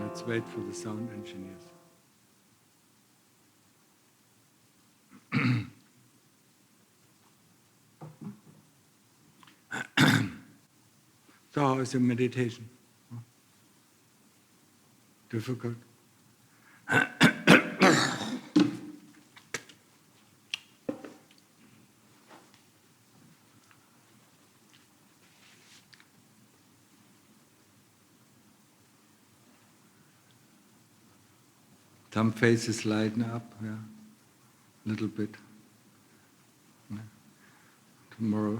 Let's wait for the sound engineers. So how is your meditation? Difficult? Some faces lighten up, yeah, a little bit. Yeah. Tomorrow,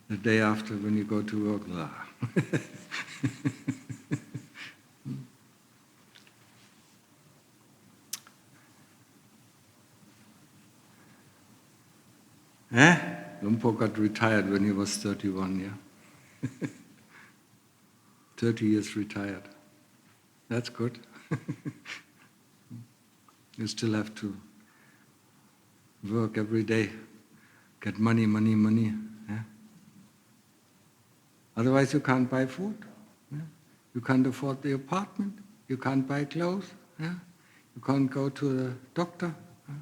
the day after, when you go to work, Lumpo got retired when he was 31, yeah? 30 years retired. That's good. You still have to work every day, get money. Yeah? Otherwise you can't buy food. Yeah? You can't afford the apartment. You can't buy clothes. Yeah? You can't go to the doctor. Yeah?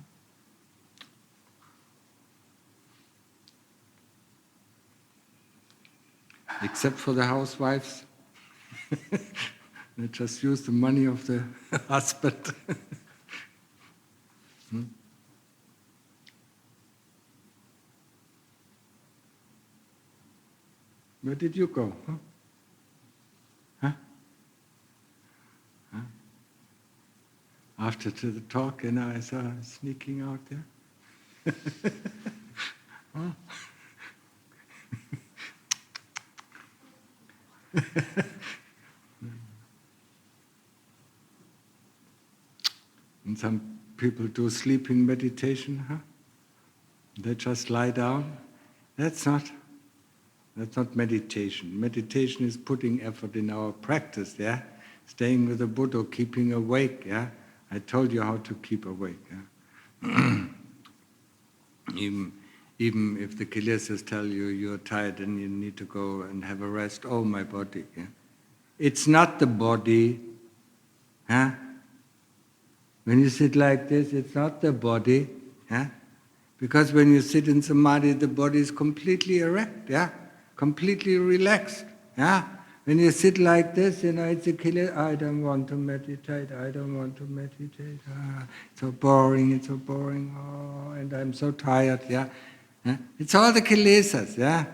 Except for the housewives. They just use the money of the husband. Where did you go? Huh? After to the talk, I saw sneaking out there. Huh? And some people do sleeping meditation, huh? They just lie down. That's not meditation. Meditation is putting effort in our practice, yeah? Staying with the Buddha, keeping awake, yeah? I told you how to keep awake, yeah? Even if the kilesas tell you you're tired and you need to go and have a rest, oh, my body, yeah? It's not the body, huh? When you sit like this, it's not the body, yeah? Because when you sit in Samadhi, the body is completely erect, yeah? Completely relaxed, yeah? When you sit like this, it's a killer, I don't want to meditate, it's so boring, oh, and I'm so tired, yeah? It's all the kilesas, yeah?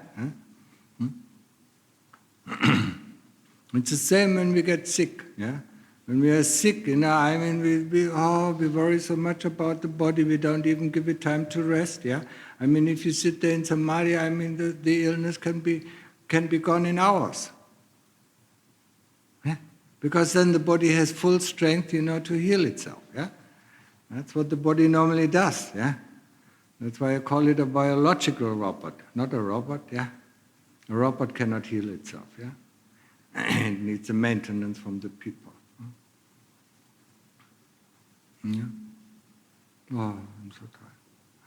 It's the same when we get sick, yeah? When we are sick, we worry so much about the body, we don't even give it time to rest, yeah? If you sit there in Samadhi, the illness can be gone in hours. Yeah? Because then the body has full strength, to heal itself, yeah? That's what the body normally does, yeah? That's why I call it a biological robot, not a robot, yeah? A robot cannot heal itself, yeah? It needs a maintenance from the people. Yeah? Oh, I'm so tired.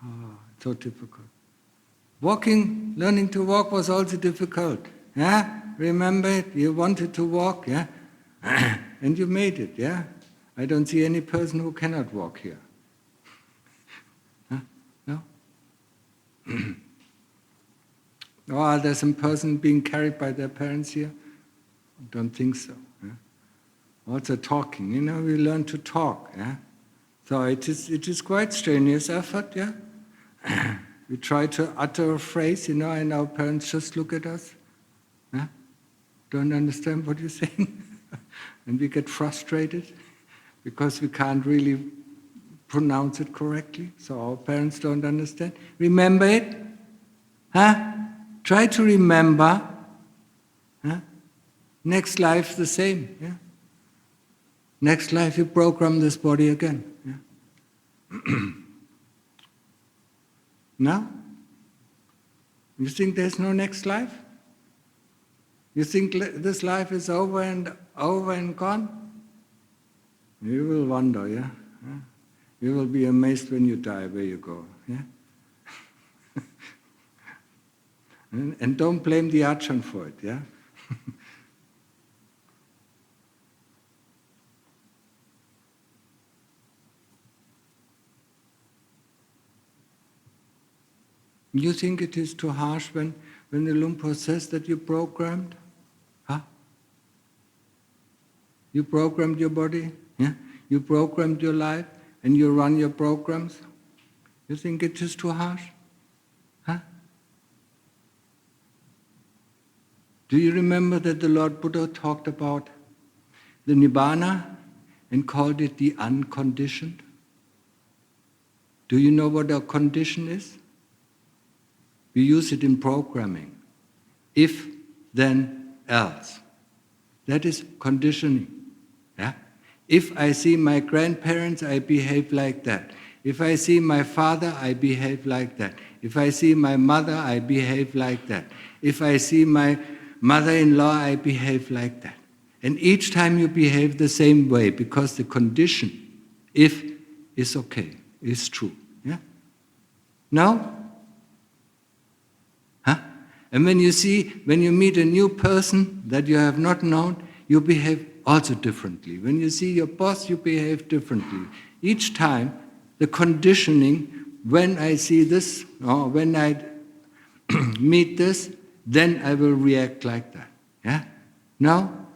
Oh, it's so difficult. Walking, learning to walk was also difficult. Yeah? Remember it? You wanted to walk, yeah? And you made it, yeah? I don't see any person who cannot walk here. Huh? No? Or are there some person being carried by their parents here? I don't think so. Yeah? Also talking, we learn to talk, yeah? So it is quite strenuous effort, yeah? We try to utter a phrase, and our parents just look at us, yeah? Don't understand what you're saying. And we get frustrated because we can't really pronounce it correctly, so our parents don't understand. Remember it? Huh? Try to remember. Huh? Next life the same, yeah? Next life you program this body again. Yeah? No? You think there's no next life? You think this life is over and gone? You will wonder, yeah? You will be amazed when you die where you go, yeah? and don't blame the Ajahn for it, yeah? You think it is too harsh when the Lumpur says that you programmed? Huh? You programmed your body? Yeah? You programmed your life and you run your programs? You think it is too harsh? Huh? Do you remember that the Lord Buddha talked about the Nibbana and called it the unconditioned? Do you know what a condition is? We use it in programming. If, then, else. That is conditioning. Yeah? If I see my grandparents, I behave like that. If I see my father, I behave like that. If I see my mother, I behave like that. If I see my mother-in-law, I behave like that. And each time you behave the same way, because the condition, if, is okay, is true. Yeah? No? Huh? And when you meet a new person that you have not known, you behave also differently. When you see your boss, you behave differently. Each time, the conditioning, when I see this, or when I meet this, then I will react like that. Yeah? No?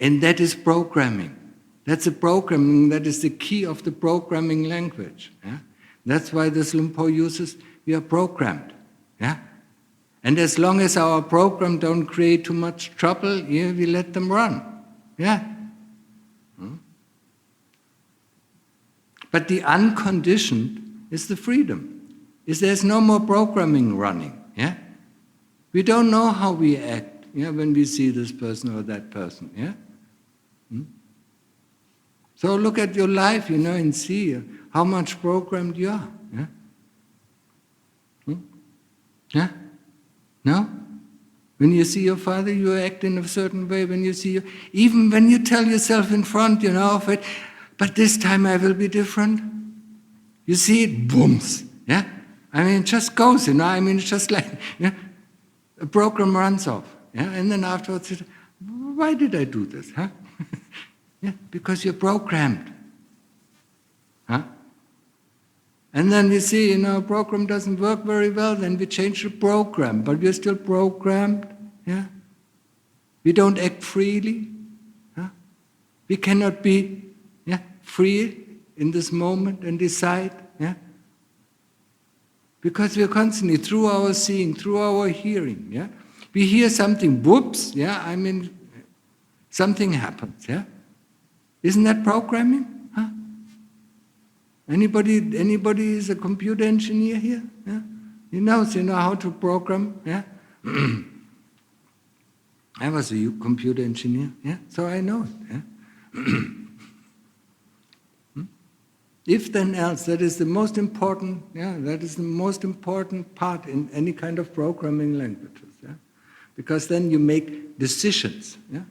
And that is programming. That's a programming, that is the key of the programming language. Yeah? That's why this Lumpur uses, we are programmed. Yeah? And as long as our program don't create too much trouble, yeah, we let them run. Yeah? But the unconditioned is the freedom. There's no more programming running. Yeah? We don't know how we act, yeah, when we see this person or that person. Yeah? So look at your life, and see how much programmed you are. Yeah? Yeah? No? When you see your father, you act in a certain way. When you see even when you tell yourself in front, of it, but this time I will be different. You see it, booms. Yeah? It just goes, it's just like, a program runs off. Yeah? And then afterwards, why did I do this? Huh? Yeah, because you're programmed. Huh? And then we see, a program doesn't work very well, then we change the program, but we're still programmed. Yeah? We don't act freely. Huh? We cannot be free in this moment and decide. Yeah? Because we're constantly, through our seeing, through our hearing, yeah? We hear something, whoops, yeah? Something happens, yeah? Isn't that programming? Huh? Anybody is a computer engineer here? Yeah? He knows, how to program, yeah? I was a computer engineer, yeah? So I know it, yeah? If then else, that is the most important, that is the most important part in any kind of programming languages, yeah? Because then you make decisions, yeah?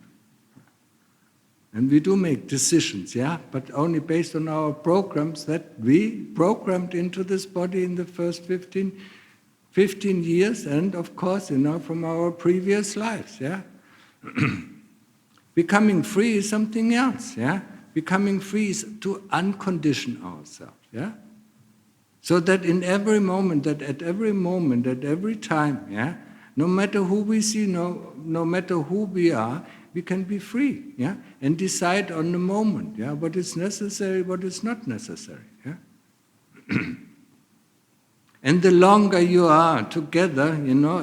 And we do make decisions, yeah? But only based on our programs that we programmed into this body in the first 15 years, and of course, from our previous lives, yeah? Becoming free is something else, yeah? Becoming free is to uncondition ourselves, yeah? So that in every moment, at every time, yeah? No matter who we see, no matter who we are, we can be free, yeah? And decide on the moment, yeah? What is necessary, what is not necessary, yeah? And the longer you are together,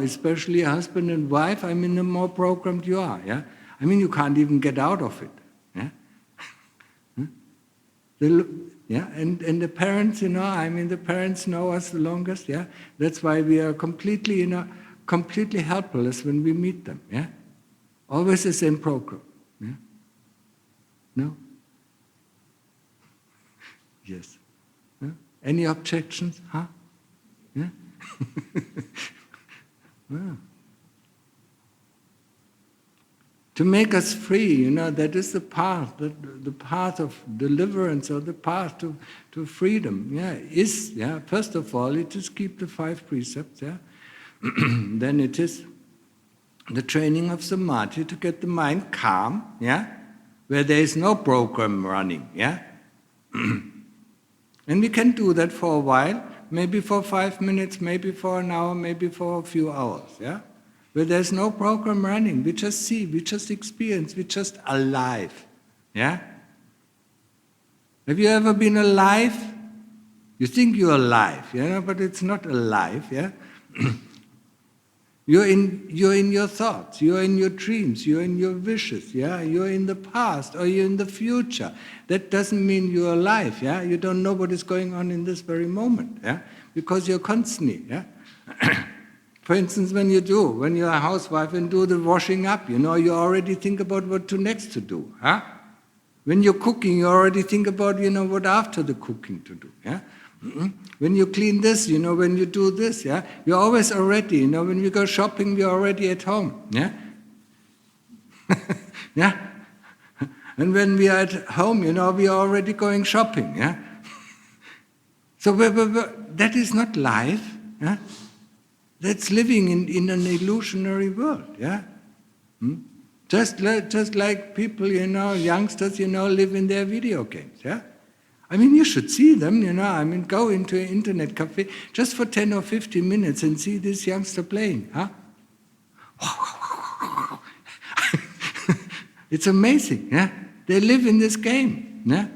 especially husband and wife, the more programmed you are, yeah? You can't even get out of it, yeah? And the parents, the parents know us the longest, yeah? That's why we are completely, completely helpless when we meet them, yeah? Always the same program, yeah? No? Yes. Yeah? Any objections, huh? Yeah? Wow. To make us free, that is the path, the path of deliverance, or the path to freedom. Yeah, first of all, it is keep the 5 precepts. Yeah, then it is the training of Samadhi to get the mind calm. Yeah, where there is no program running. Yeah, and we can do that for a while, Maybe for 5 minutes, maybe for an hour, maybe for a few hours, yeah? Where there's no program running. We just see, we just experience, we're just alive, yeah? Have you ever been alive? You think you're alive, but it's not alive, yeah? You're in your thoughts, you're in your dreams, you're in your wishes, yeah? You're in the past or you're in the future. That doesn't mean you're alive, yeah? You don't know what is going on in this very moment, yeah? Because you're constantly, yeah? For instance, when you're a housewife and do the washing up, you already think about what next to do, huh? When you're cooking, you already think about, what after the cooking to do, yeah? When you clean this, when you do this, yeah, you're always already, when we go shopping, we're already at home, yeah? Yeah? And when we are at home, we are already going shopping, yeah? So that is not life, yeah? That's living in an illusionary world, yeah? Just like people, youngsters, live in their video games, yeah? I mean, you should see them, go into an internet cafe just for 10 or 15 minutes and see this youngster playing, huh? It's amazing, yeah? They live in this game, yeah?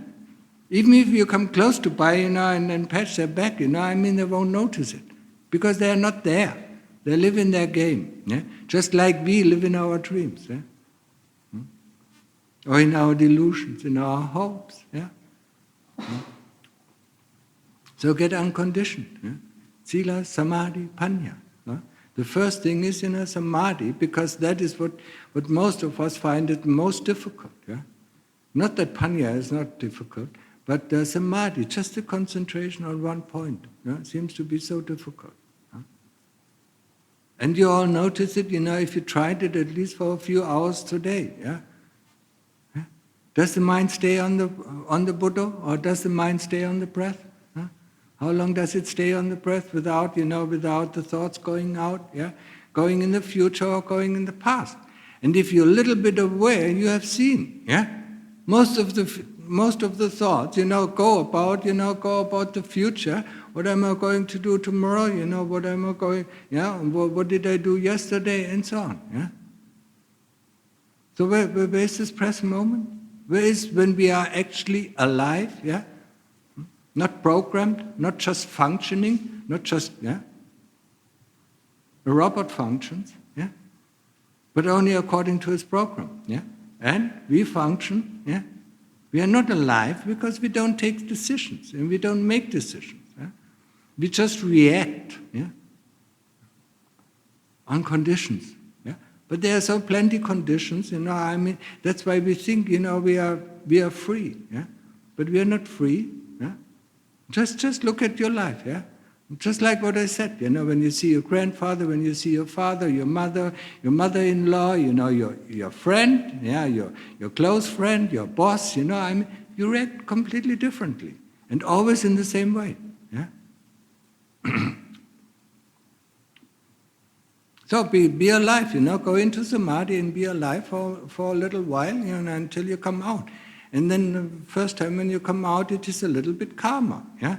Even if you come close to buy, and patch their back, they won't notice it because they are not there. They live in their game, yeah? Just like we live in our dreams, yeah? Or in our delusions, in our hopes, yeah? So get unconditioned. Yeah? Sila, Samadhi, Panya. Yeah? The first thing is Samadhi, because that is what most of us find it most difficult. Yeah? Not that Panya is not difficult, but Samadhi, just the concentration on one point, seems to be so difficult. Yeah? And you all notice it, if you tried it at least for a few hours today. Yeah? Does the mind stay on the Buddha, or does the mind stay on the breath? Huh? How long does it stay on the breath without the thoughts going out, yeah? Going in the future or going in the past? And if you're a little bit aware, you have seen, yeah? Most of the thoughts, go about the future. What am I going to do tomorrow? What am I going? Yeah, what did I do yesterday, and so on, yeah? So where is this present moment? Where is when we are actually alive, yeah? Not programmed, not just functioning, not just, yeah? A robot functions, yeah? But only according to its program, yeah? And we function, yeah? We are not alive because we don't take decisions and we don't make decisions, yeah? We just react, yeah? On conditions. But there are so plenty conditions, that's why we think, we are free, yeah? But we are not free, yeah? Just look at your life, yeah? Just like what I said, when you see your grandfather, when you see your father, your mother-in-law, your friend, yeah, your close friend, your boss, you react completely differently, and always in the same way, yeah? So be alive, go into Samadhi and be alive for a little while, until you come out. And then the first time when you come out, it is a little bit calmer, yeah?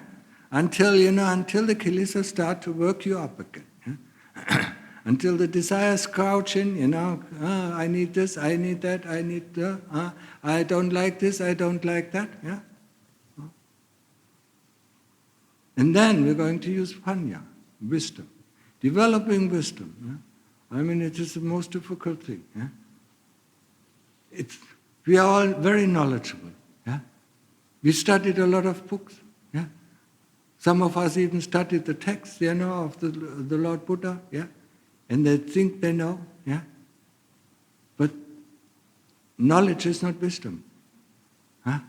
Until the kilesas start to work you up again, yeah? Until the desires crouch in, I need this, I need that, I need I don't like this, I don't like that, yeah? And then we're going to use Panya, wisdom. Developing wisdom, yeah? It is the most difficult thing. Yeah? We are all very knowledgeable. Yeah? We studied a lot of books. Yeah? Some of us even studied the text, of the Lord Buddha. Yeah? And they think they know. Yeah? But knowledge is not wisdom. Huh?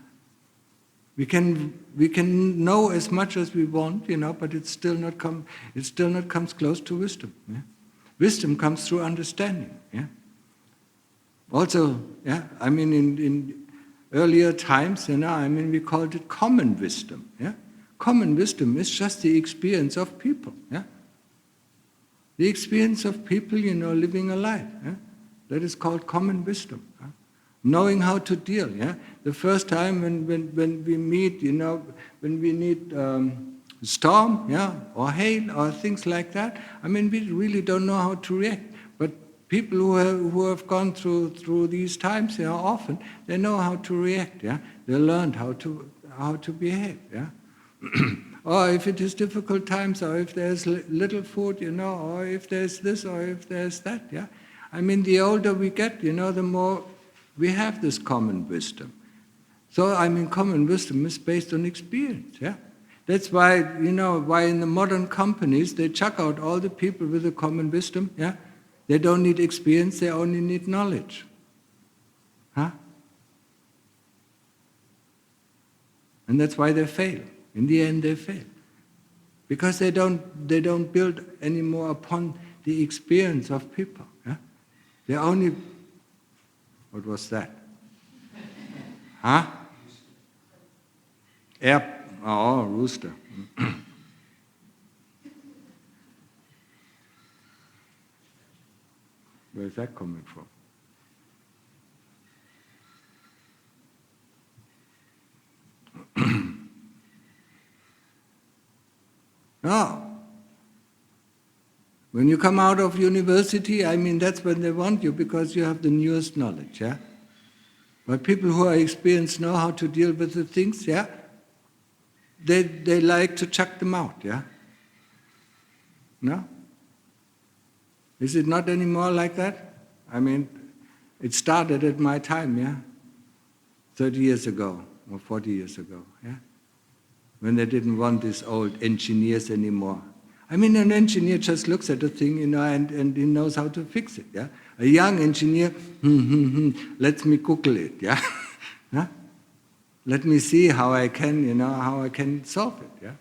We can know as much as we want, but it still not comes close to wisdom. Yeah? Wisdom comes through understanding. Yeah? Also, yeah, in earlier times, we called it common wisdom. Yeah? Common wisdom is just the experience of people. Yeah? The experience of people, living a life. Yeah? That is called common wisdom. Yeah? Knowing how to deal, yeah. The first time when we meet, when we need storm, yeah, or hail, or things like that. I mean, we really don't know how to react. But people who have gone through these times, often they know how to react. Yeah, they learned how to behave. Yeah, or if it is difficult times, or if there's little food, or if there's this, or if there's that. Yeah, I mean, the older we get, the more we have this common wisdom. So, I mean, common wisdom is based on experience, yeah? That's why, why in the modern companies, they chuck out all the people with the common wisdom, yeah? They don't need experience, they only need knowledge. Huh? And that's why they fail. In the end, they fail. Because they don't build anymore upon the experience of people, yeah? They only... What was that? Huh? Rooster. Where is that coming from? No. When you come out of university, I mean, that's when they want you, because you have the newest knowledge, yeah? But people who are experienced know how to deal with the things, yeah? They like to chuck them out, yeah? No? Is it not anymore like that? I mean, it started at my time, yeah? 30 years ago, or 40 years ago, yeah? When they didn't want these old engineers anymore. I mean, an engineer just looks at a thing, and he knows how to fix it, yeah? A young engineer, let me Google it, yeah? Huh? Let me see how I can solve it, yeah?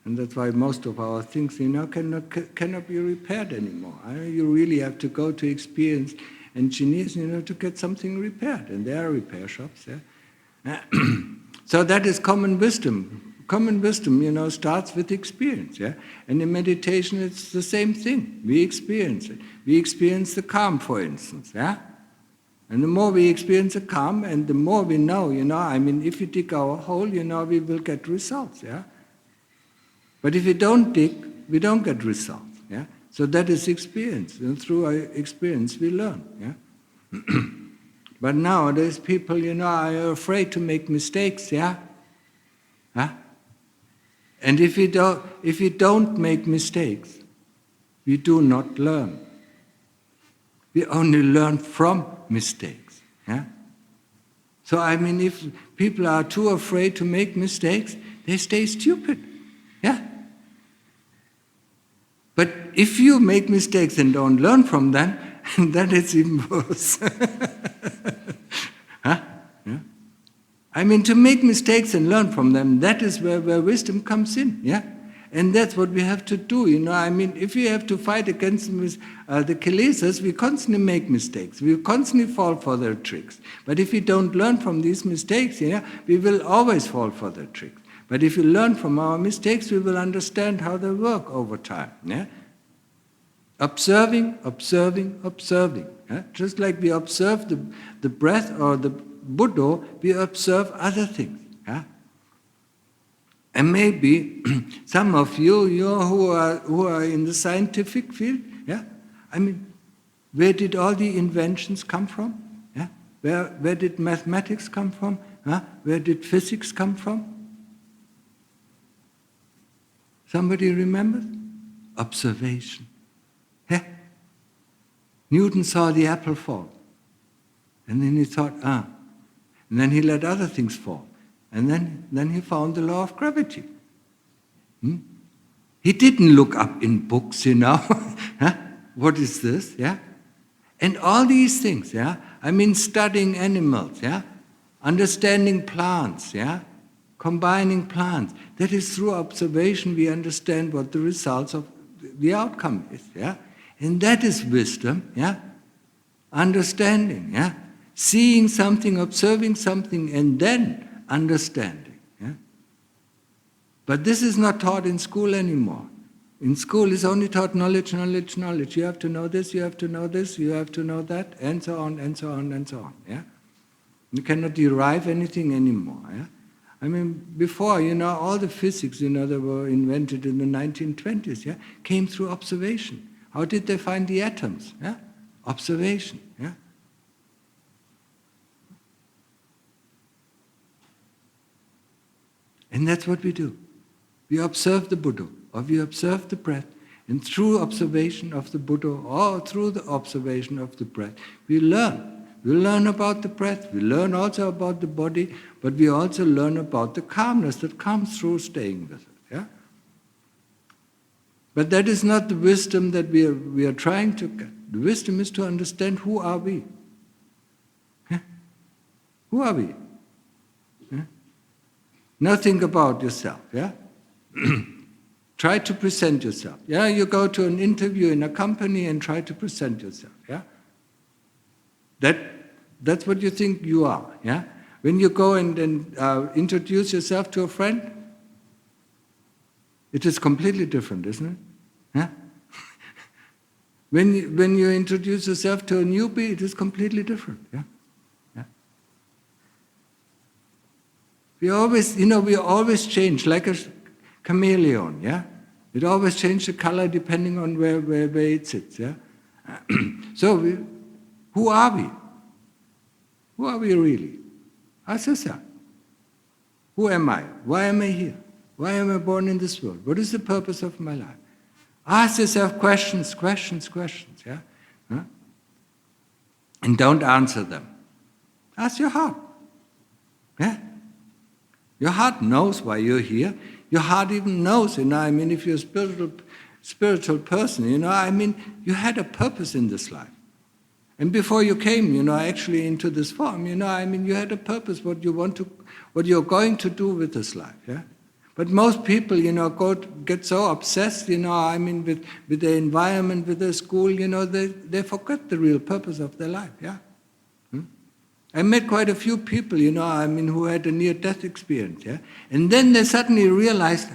And that's why most of our things, cannot be repaired anymore. You really have to go to experienced engineers, to get something repaired, and there are repair shops, yeah? So that is common wisdom. Common wisdom, starts with experience, yeah? And in meditation, it's the same thing. We experience it. We experience the calm, for instance, yeah? And the more we experience the calm, and the more we know, I mean, if you dig our hole, we will get results, yeah? But if we don't dig, we don't get results, yeah? So that is experience, and through our experience we learn, yeah? But nowadays people, are afraid to make mistakes, yeah? Huh? And if we don't make mistakes, we do not learn. We only learn from mistakes. Yeah? So I mean, if people are too afraid to make mistakes, they stay stupid. Yeah? But if you make mistakes and don't learn from them, then it's even worse. Huh? Yeah? I mean, to make mistakes and learn from them, that is where wisdom comes in, yeah? And that's what we have to do, I mean, if we have to fight against the kilesas, we constantly make mistakes. We constantly fall for their tricks. But if we don't learn from these mistakes, we will always fall for their tricks. But if we learn from our mistakes, we will understand how they work over time, yeah? Observing, observing, observing. Yeah? Just like we observe the breath or the Buddha, we observe other things. Yeah? And maybe some of you, who are in the scientific field, yeah? I mean, where did all the inventions come from? Yeah? Where did mathematics come from? Huh? Where did physics come from? Somebody remembers? Observation. Yeah? Newton saw the apple fall. And then he thought, And then he let other things fall. And then he found the law of gravity. He didn't look up in books, Huh? What is this? Yeah? And all these things, yeah? I mean, studying animals, yeah? Understanding plants, yeah? Combining plants. That is through observation we understand what the results of the outcome is, yeah? And that is wisdom, yeah? Understanding, yeah? Seeing something, observing something, and then understanding. Yeah? But this is not taught in school anymore. In school it's only taught knowledge, knowledge, knowledge. You have to know this, you have to know this, you have to know that, and so on, and so on, and so on. Yeah? You cannot derive anything anymore. Yeah? I mean, before, all the physics, that were invented in the 1920s, yeah, came through observation. How did they find the atoms? Yeah? Observation, yeah. And that's what we do. We observe the Buddha, or we observe the breath, and through observation of the Buddha, or through the observation of the breath, we learn. We learn about the breath, we learn also about the body, but we also learn about the calmness that comes through staying with it. Yeah? But that is not the wisdom that we are trying to get. The wisdom is to understand who are we. Yeah? Who are we? Yeah? Now think about yourself. Yeah? Try to present yourself. Yeah, you go to an interview in a company and try to present yourself. Yeah, that's what you think you are. Yeah, when you go and introduce yourself to a friend, it is completely different, isn't it? Yeah. When you introduce yourself to a newbie, it is completely different. Yeah. Yeah. We always change like a chameleon, yeah? It always changes the color depending on where it sits, yeah? So, who are we? Who are we really? Ask yourself. Who am I? Why am I here? Why am I born in this world? What is the purpose of my life? Ask yourself questions, yeah? Huh? And don't answer them. Ask your heart. Yeah? Your heart knows why you're here. Your heart even knows, if you're a spiritual person, you had a purpose in this life. And before you came, actually into this form, you had a purpose, what you're going to do with this life, yeah? But most people, get so obsessed, with the environment, with the school, they forget the real purpose of their life, yeah? I met quite a few people, who had a near-death experience, yeah? And then they suddenly realized,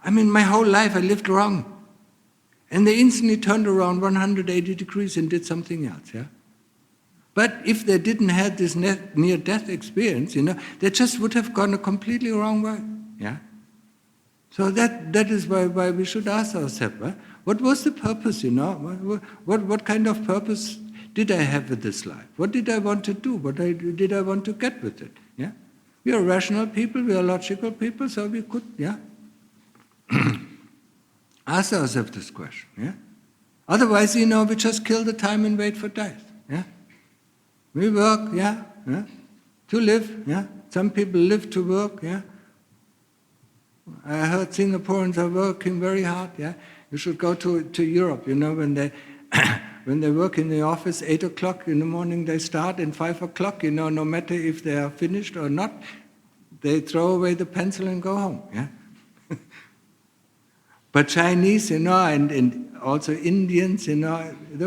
my whole life I lived wrong. And they instantly turned around 180 degrees and did something else, yeah? But if they didn't have this near-death experience, they just would have gone a completely wrong way, yeah? So that is why we should ask ourselves, what was the purpose, What kind of purpose did I have with this life? What did I want to do? What did I want to get with it? Yeah, we are rational people, we are logical people, so we could, yeah, ask ourselves this question. Yeah, otherwise, we just kill the time and wait for death. Yeah, we work, yeah, to live. Yeah, some people live to work. Yeah, I heard Singaporeans are working very hard. Yeah, you should go to Europe. When they work in the office, 8 o'clock in the morning they start, and 5 o'clock, no matter if they are finished or not, they throw away the pencil and go home, yeah? But Chinese, and also Indians, they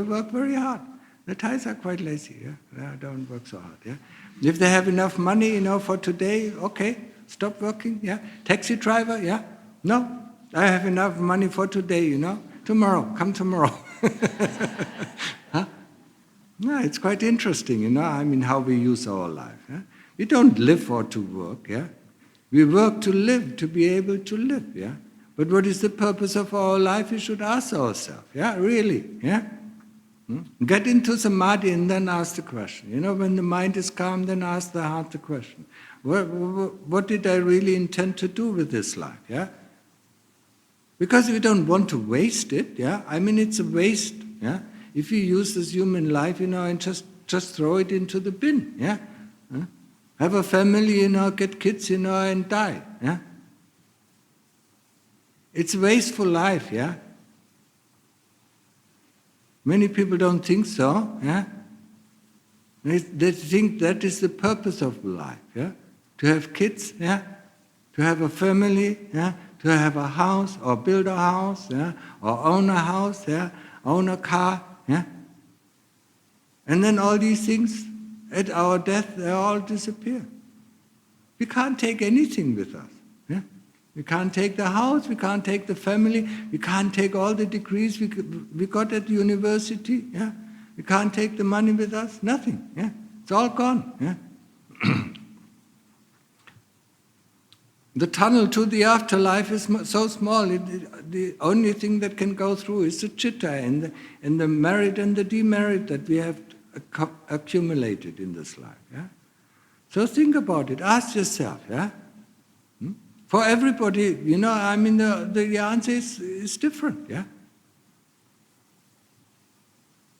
work very hard. The Thais are quite lazy, yeah? They don't work so hard, yeah? If they have enough money, for today, okay, stop working, yeah? Taxi driver, yeah? No, I have enough money for today, tomorrow, come tomorrow. Huh? No, it's quite interesting, how we use our life. Yeah? We don't live or to work, yeah? We work to live, to be able to live, yeah? But what is the purpose of our life? We should ask ourselves, yeah, really, yeah? Get into Samadhi and then ask the question. When the mind is calm, then ask the heart the question. What did I really intend to do with this life, yeah? Because we don't want to waste it, yeah? It's a waste, yeah? If you use this human life, and just throw it into the bin, yeah? Have a family, get kids, and die, yeah? It's a wasteful life, yeah? Many people don't think so, yeah? They think that is the purpose of life, yeah? To have kids, yeah? To have a family, yeah? To have a house, or build a house, yeah? Or own a house, yeah? Own a car, yeah? And then all these things, at our death, they all disappear. We can't take anything with us, yeah? We can't take the house, we can't take the family, we can't take all the degrees we got at the university, yeah? We can't take the money with us, nothing, yeah? It's all gone, yeah? The tunnel to the afterlife is so small. The only thing that can go through is the chitta and the merit and the demerit that we have accumulated in this life. Yeah? So think about it. Ask yourself. Yeah? For everybody, the answer is different. Yeah.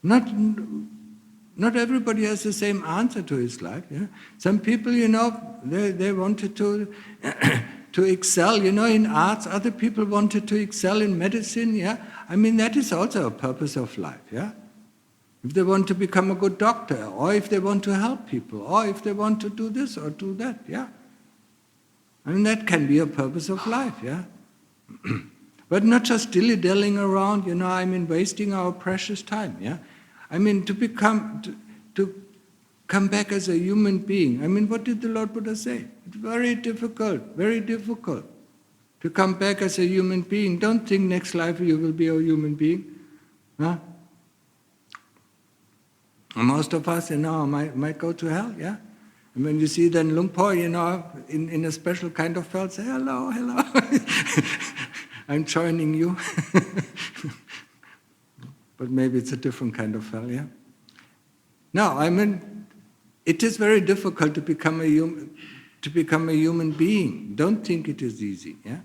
Not everybody has the same answer to his life. Yeah? Some people, they wanted to to excel, in arts. Other people wanted to excel in medicine. Yeah, that is also a purpose of life. Yeah, if they want to become a good doctor, or if they want to help people, or if they want to do this or do that. Yeah, that can be a purpose of life. Yeah. But not just dilly-dallying around, wasting our precious time. Yeah. To come back as a human being. What did the Lord Buddha say? It's very difficult to come back as a human being. Don't think next life you will be a human being. Huh? And most of us, might go to hell, yeah? And when you see then Luang Por, in a special kind of felt, say, hello. I'm joining you. But maybe it's a different kind of hell, yeah? No, it is very difficult to become a human being. Don't think it is easy, yeah?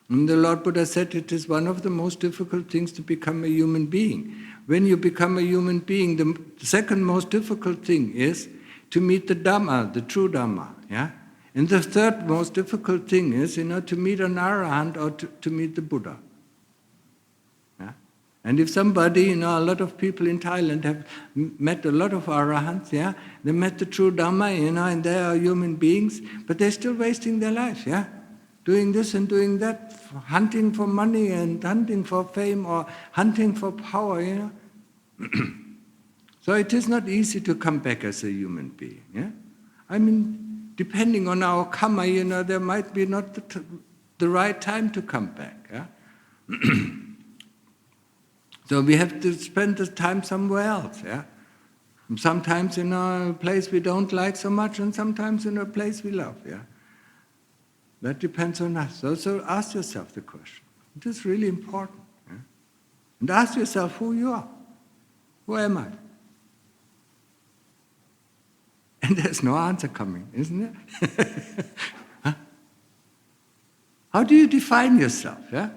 And the Lord Buddha said it is one of the most difficult things to become a human being. When you become a human being, the second most difficult thing is to meet the Dhamma, the true Dhamma, yeah? And the third most difficult thing is, to meet an Arahant or to meet the Buddha. And if somebody, a lot of people in Thailand have met a lot of Arahants, yeah, they met the true Dhamma, and they are human beings, but they're still wasting their life, yeah, doing this and doing that, hunting for money and hunting for fame or hunting for power, So it is not easy to come back as a human being, yeah. Depending on our karma, there might be not the right time to come back, yeah. So we have to spend the time somewhere else, yeah? Sometimes in a place we don't like so much, and sometimes in a place we love, yeah? That depends on us. So ask yourself the question. It is really important, yeah? And ask yourself who you are. Who am I? And there's no answer coming, isn't it? Huh? How do you define yourself, yeah?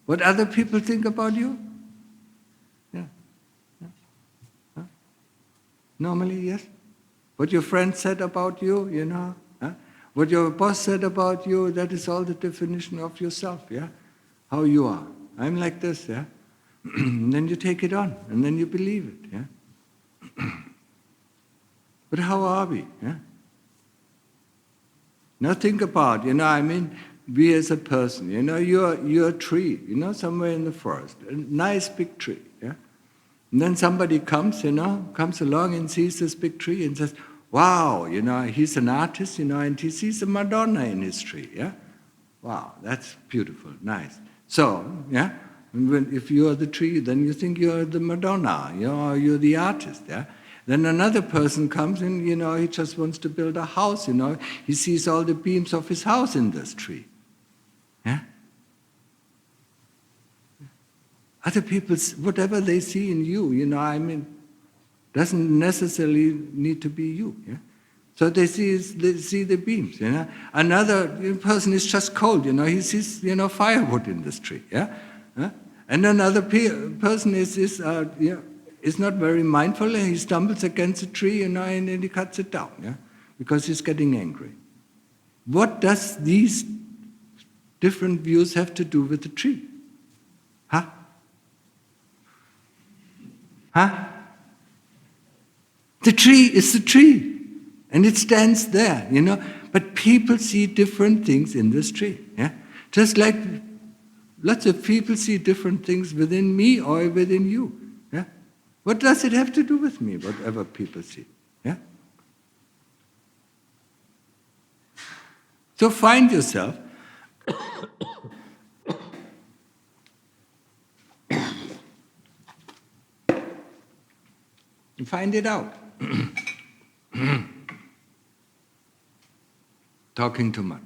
What other people think about you? Normally, yes. What your friend said about you, huh? What your boss said about you, that is all the definition of yourself, yeah? How you are. I'm like this, yeah? And then you take it on, and then you believe it, yeah? But how are we, yeah? Now think about, we as a person, you're a tree, somewhere in the forest, a nice big tree, yeah? And then somebody comes along and sees this big tree and says, wow, he's an artist, and he sees a Madonna in his tree, yeah? Wow, that's beautiful, nice. So, yeah, if you are the tree, then you think you're the Madonna, you're the artist, yeah? Then another person comes and, he just wants to build a house, he sees all the beams of his house in this tree, yeah? Other people, whatever they see in you, doesn't necessarily need to be you. Yeah? So they see the beams. Another person is just cold. He sees firewood in this tree. Yeah, and another person is not very mindful, and he stumbles against a tree. And then he cuts it down. Yeah, because he's getting angry. What does these different views have to do with the tree? Huh? The tree is the tree, and it stands there, But people see different things in this tree, yeah? Just like lots of people see different things within me or within you, yeah? What does it have to do with me, whatever people see, yeah? So find yourself and find it out. Talking too much.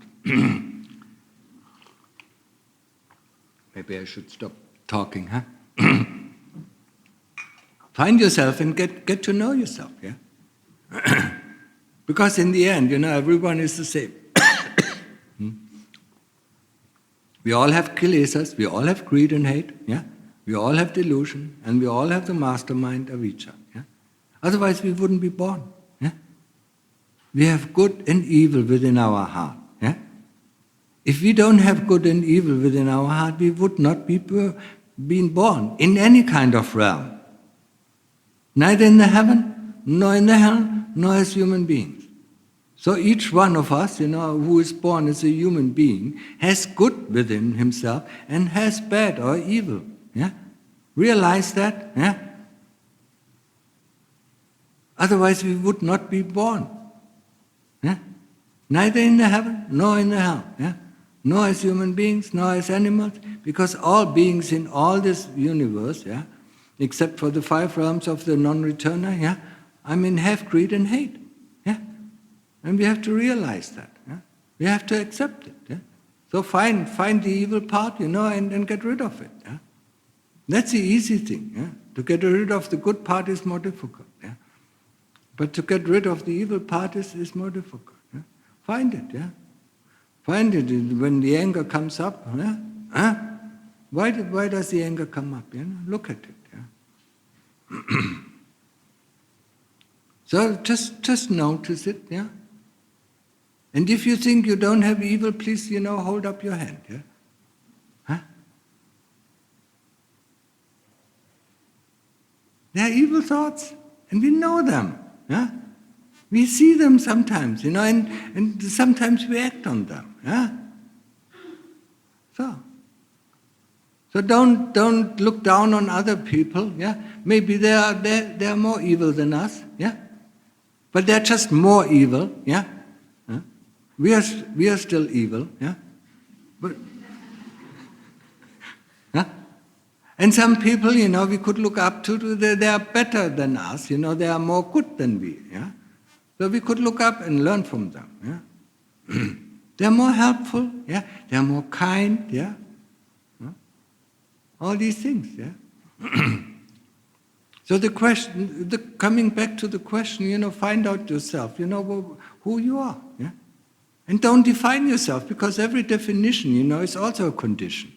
Maybe I should stop talking, huh? Find yourself and get to know yourself, yeah? Because in the end, everyone is the same. We all have kilesas, we all have greed and hate, yeah? We all have delusion, and we all have the mastermind avijja, yeah? Otherwise we wouldn't be born, yeah? We have good and evil within our heart, yeah? If we don't have good and evil within our heart, we would not be been born in any kind of realm. Neither in the heaven, nor in the hell, nor as human beings. So each one of us, who is born as a human being, has good within himself and has bad or evil. Yeah? Realize that. Yeah? Otherwise we would not be born. Yeah? Neither in the heaven, nor in the hell. Yeah? Nor as human beings, nor as animals, because all beings in all this universe, yeah, except for the 5 realms of the non-returner, yeah, have greed and hate. Yeah? And we have to realize that. Yeah? We have to accept it. Yeah? So find the evil part, and get rid of it. Yeah? That's the easy thing. Yeah? To get rid of the good part is more difficult. Yeah? But to get rid of the evil part is more difficult. Yeah? Find it. Yeah? Find it when the anger comes up. Yeah? Huh? Why does the anger come up? Look at it. Yeah? So just notice it. Yeah? And if you think you don't have evil, please, hold up your hand. Yeah? Huh? There are evil thoughts, and we know them. Yeah? We see them sometimes, and sometimes we act on them. Yeah? So don't look down on other people. Yeah? Maybe they are more evil than us. Yeah? But they're just more evil. Yeah? Huh? We are still evil. Yeah? But huh? And some people, we could look up to, they are better than us. They are more good than we. Yeah? So we could look up and learn from them. Yeah? They are more helpful. Yeah? They are more kind. Yeah? All these things. Yeah? So coming back to the question, find out yourself. Who you are. Yeah? And don't define yourself, because every definition, is also a condition.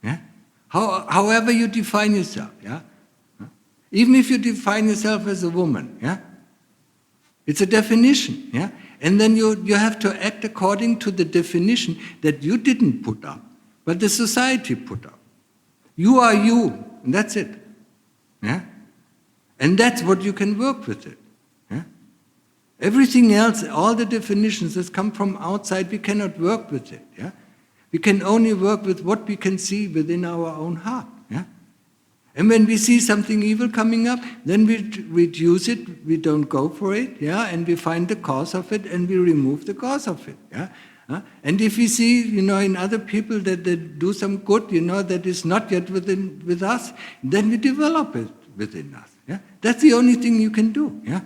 Yeah? However you define yourself. Yeah? Even if you define yourself as a woman. Yeah? It's a definition, yeah? And then you have to act according to the definition that you didn't put up, but the society put up. You are you, and that's it. Yeah? And that's what you can work with it. Yeah? Everything else, all the definitions that come from outside, we cannot work with it. Yeah? We can only work with what we can see within our own heart. Yeah? And when we see something evil coming up, then we reduce it, we don't go for it, yeah, and we find the cause of it and we remove the cause of it. Yeah? And if we see, in other people that they do some good, that is not yet with us, then we develop it within us. Yeah? That's the only thing you can do. Yeah?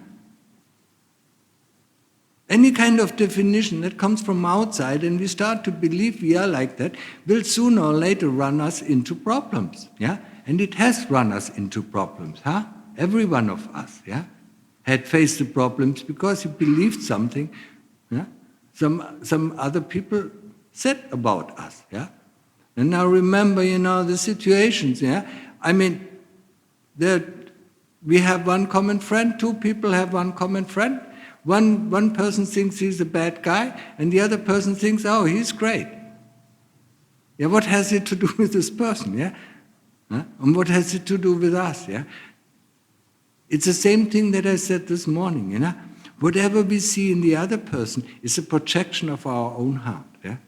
Any kind of definition that comes from outside and we start to believe we are like that will sooner or later run us into problems. Yeah? And it has run us into problems, huh? Every one of us, yeah, had faced the problems because he believed something, yeah, some other people said about us, yeah. And now remember, the situations, yeah. We have one common friend. 2 people have one common friend. One person thinks he's a bad guy, and the other person thinks, oh, he's great. Yeah, what has it to do with this person? Yeah. Huh? And what has it to do with us? Yeah? It's the same thing that I said this morning. Whatever we see in the other person is a projection of our own heart. Yeah?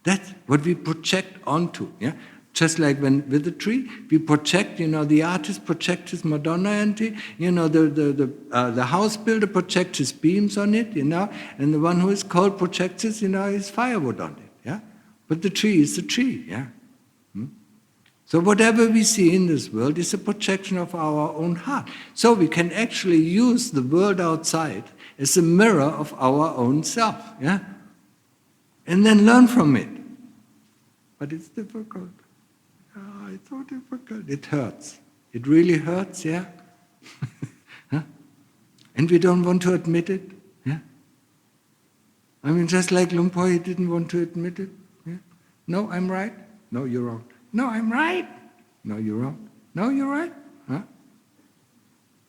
That's what we project onto. Yeah? Just like with the tree, we project. The artist projects his Madonna, and the house builder projects his beams on it. And the one who is cold projects his firewood on it. Yeah? But the tree is the tree. Yeah. So whatever we see in this world is a projection of our own heart. So we can actually use the world outside as a mirror of our own self, yeah? And then learn from it. but it's difficult. Oh, it's so difficult. It hurts. It really hurts, yeah? Huh? And we don't want to admit it, yeah? I mean, just like Lumpur, he didn't want to admit it. Yeah? No, I'm right. No, you're wrong. No, I'm right. No, you're wrong. No, you're right. Huh?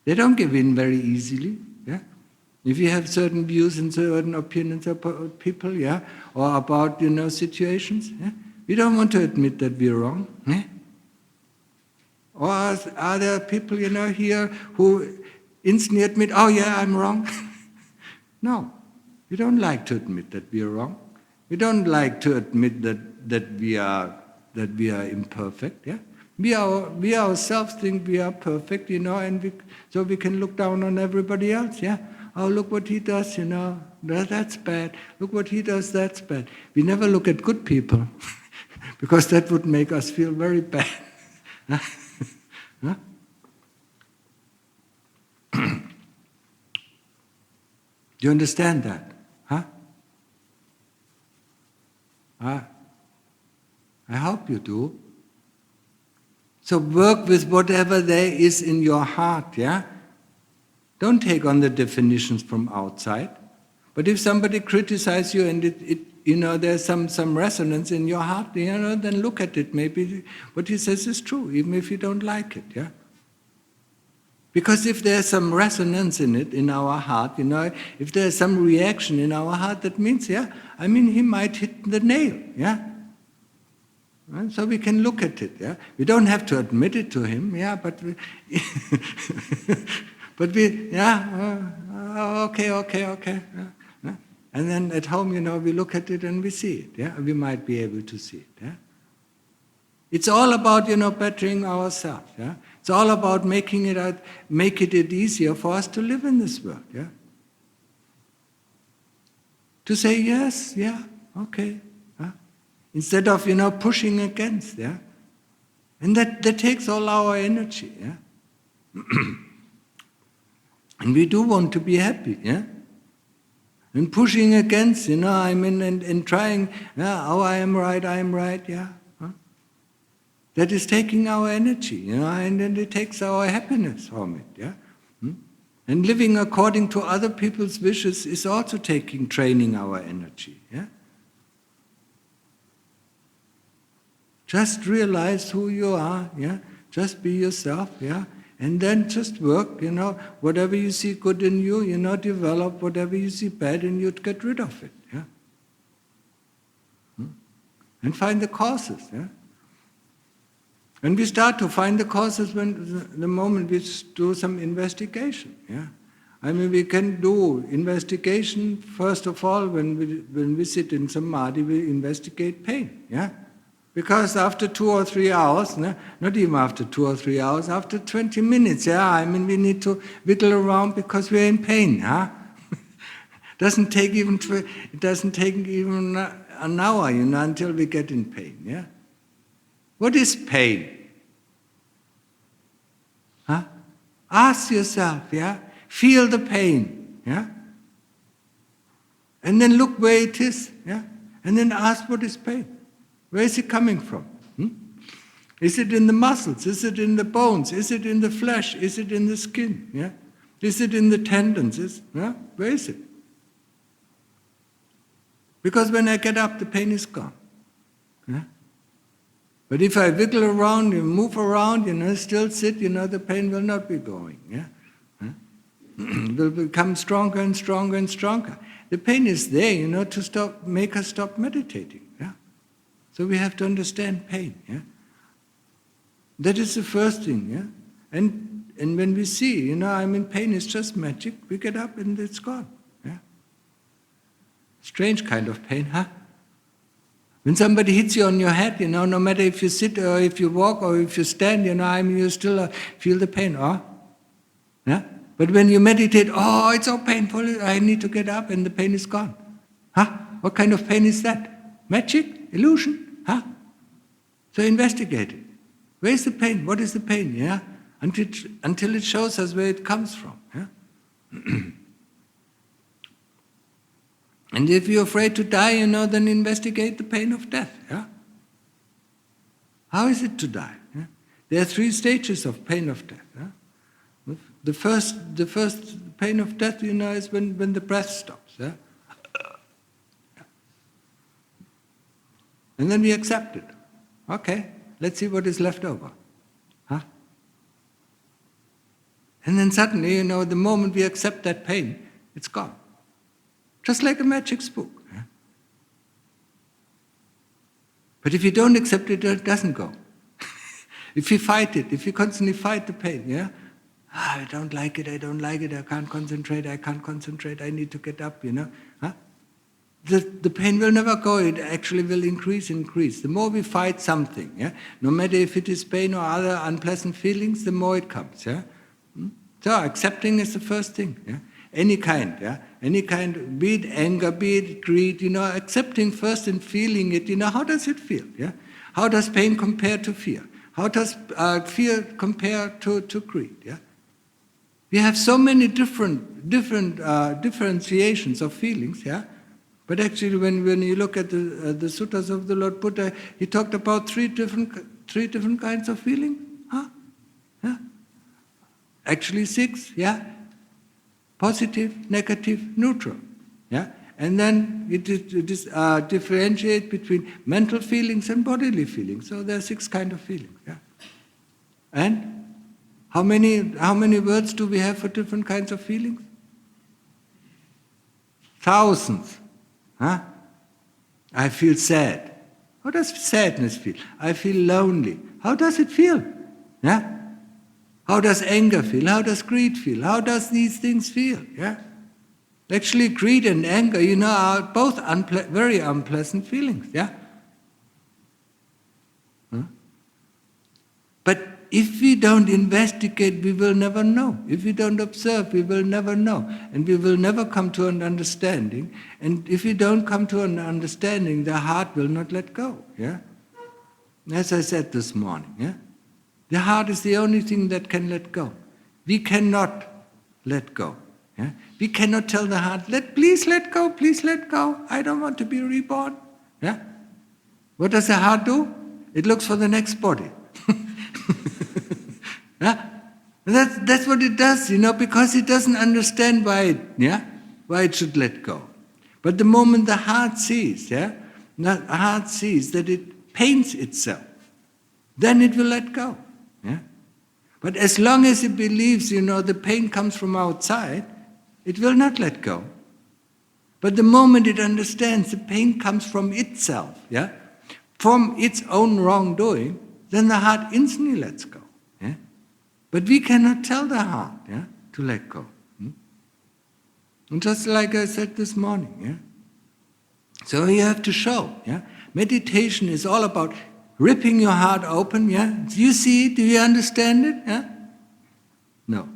They don't give in very easily. Yeah? If you have certain views and certain opinions about people, yeah, or about situations, yeah, we don't want to admit that we're wrong. Yeah? Or are there people here who instantly admit, oh yeah, I'm wrong? No, we don't like to admit that we are wrong. We don't like to admit that we are imperfect. Yeah, we ourselves think we are perfect, and so we can look down on everybody else. Yeah, oh look what he does, that's bad. Look what he does, that's bad. We never look at good people because that would make us feel very bad. Huh? Do you understand that? Huh? I hope you do. So work with whatever there is in your heart, yeah? Don't take on the definitions from outside. But if somebody criticizes you and there's some resonance in your heart, then look at it. Maybe what he says is true, even if you don't like it, yeah? Because if there's some resonance in it, in our heart, if there's some reaction in our heart, that means, he might hit the nail, yeah? Right? So we can look at it, yeah? We don't have to admit it to him, yeah, but we, okay. Yeah? And then at home, we look at it and we see it, yeah? We might be able to see it, yeah? It's all about, bettering ourselves, yeah? It's all about making it easier for us to live in this world, yeah? To say yes, yeah, okay, huh? Instead of, pushing against, yeah? And that takes all our energy, yeah? And we do want to be happy, yeah? And pushing against, and trying, yeah, oh, I am right, yeah? Huh? That is taking our energy, and then it takes our happiness from it, yeah? And living according to other people's wishes is also training our energy, yeah? Just realize who you are, yeah? Just be yourself, yeah? And then just work, whatever you see good in you, develop. Whatever you see bad in you, get rid of it, yeah? And find the causes, yeah? And we start to find the causes the moment we do some investigation, yeah? We can do investigation, first of all, when we sit in Samadhi, we investigate pain, yeah? Because after 2 or 3 hours, not even after 2 or 3 hours, after 20 minutes, yeah, we need to wiggle around because we're in pain, huh? It doesn't take even an hour, until we get in pain, yeah? What is pain? Huh? Ask yourself, yeah? Feel the pain, yeah? And then look where it is, yeah? And then ask, what is pain? Where is it coming from? Is it in the muscles? Is it in the bones? Is it in the flesh? Is it in the skin? Yeah? Is it in the tendons? Where is it? Because when I get up, the pain is gone. Yeah? But if I wiggle around and move around, still sit, the pain will not be going. Yeah? It will become stronger and stronger and stronger. The pain is there, to make us stop meditating. Yeah? So we have to understand pain. Yeah? That is the first thing. Yeah? And when we see, pain is just magic, we get up and it's gone. Yeah? Strange kind of pain, huh? When somebody hits you on your head, no matter if you sit or if you walk or if you stand, you still feel the pain. Oh? Yeah? But when you meditate, oh, it's so painful, I need to get up and the pain is gone. Huh? What kind of pain is that? Magic? Illusion? Huh? So investigate it. Where is the pain? What is the pain? Yeah? Until it shows us where it comes from. Yeah? And if you're afraid to die, then investigate the pain of death. Yeah? How is it to die? Yeah? There are 3 stages of pain of death. Yeah? The first pain of death, is when the breath stops. Yeah? And then we accept it. Okay, let's see what is left over. Huh? And then suddenly, the moment we accept that pain, it's gone. Just like a magic spook. Yeah? But if you don't accept it, it doesn't go. If you fight it, if you constantly fight the pain, yeah? I don't like it, I can't concentrate, I need to get up, Huh? The pain will never go, it actually will increase. The more we fight something, yeah? No matter if it is pain or other unpleasant feelings, the more it comes. Yeah? So accepting is the first thing. Yeah? Any kind, be it anger, be it greed, accepting first and feeling it, how does it feel? Yeah? How does pain compare to fear? How does fear compare to greed? Yeah? We have so many different differentiations of feelings, yeah? But actually, when you look at the suttas of the Lord Buddha, he talked about three different kinds of feeling. Huh? Yeah. Actually 6, yeah. Positive, negative, neutral. Yeah. And then it is differentiate between mental feelings and bodily feelings. So there are 6 kinds of feelings. Yeah. And how many words do we have for different kinds of feelings? Thousands. Huh? I feel sad. How does sadness feel? I feel lonely. How does it feel? Yeah? How does anger feel? How does greed feel? How does these things feel? Yeah? Actually, greed and anger, are both very unpleasant feelings. Yeah? Huh? But if we don't investigate, we will never know. If we don't observe, we will never know. And we will never come to an understanding. And if we don't come to an understanding, the heart will not let go. Yeah? As I said this morning, yeah? The heart is the only thing that can let go. We cannot let go. Yeah? We cannot tell the heart, please let go, I don't want to be reborn. Yeah? What does the heart do? It looks for the next body. Yeah? That's what it does, because it doesn't understand why it should let go. But the moment the heart sees, the heart sees that it pains itself, then it will let go. Yeah? But as long as it believes, the pain comes from outside, it will not let go. But the moment it understands the pain comes from itself, from its own wrongdoing, then the heart instantly lets go. Yeah? But we cannot tell the heart to let go. And just like I said this morning, so you have to show. Meditation is all about ripping your heart open. Do you see it? Do you understand it? No.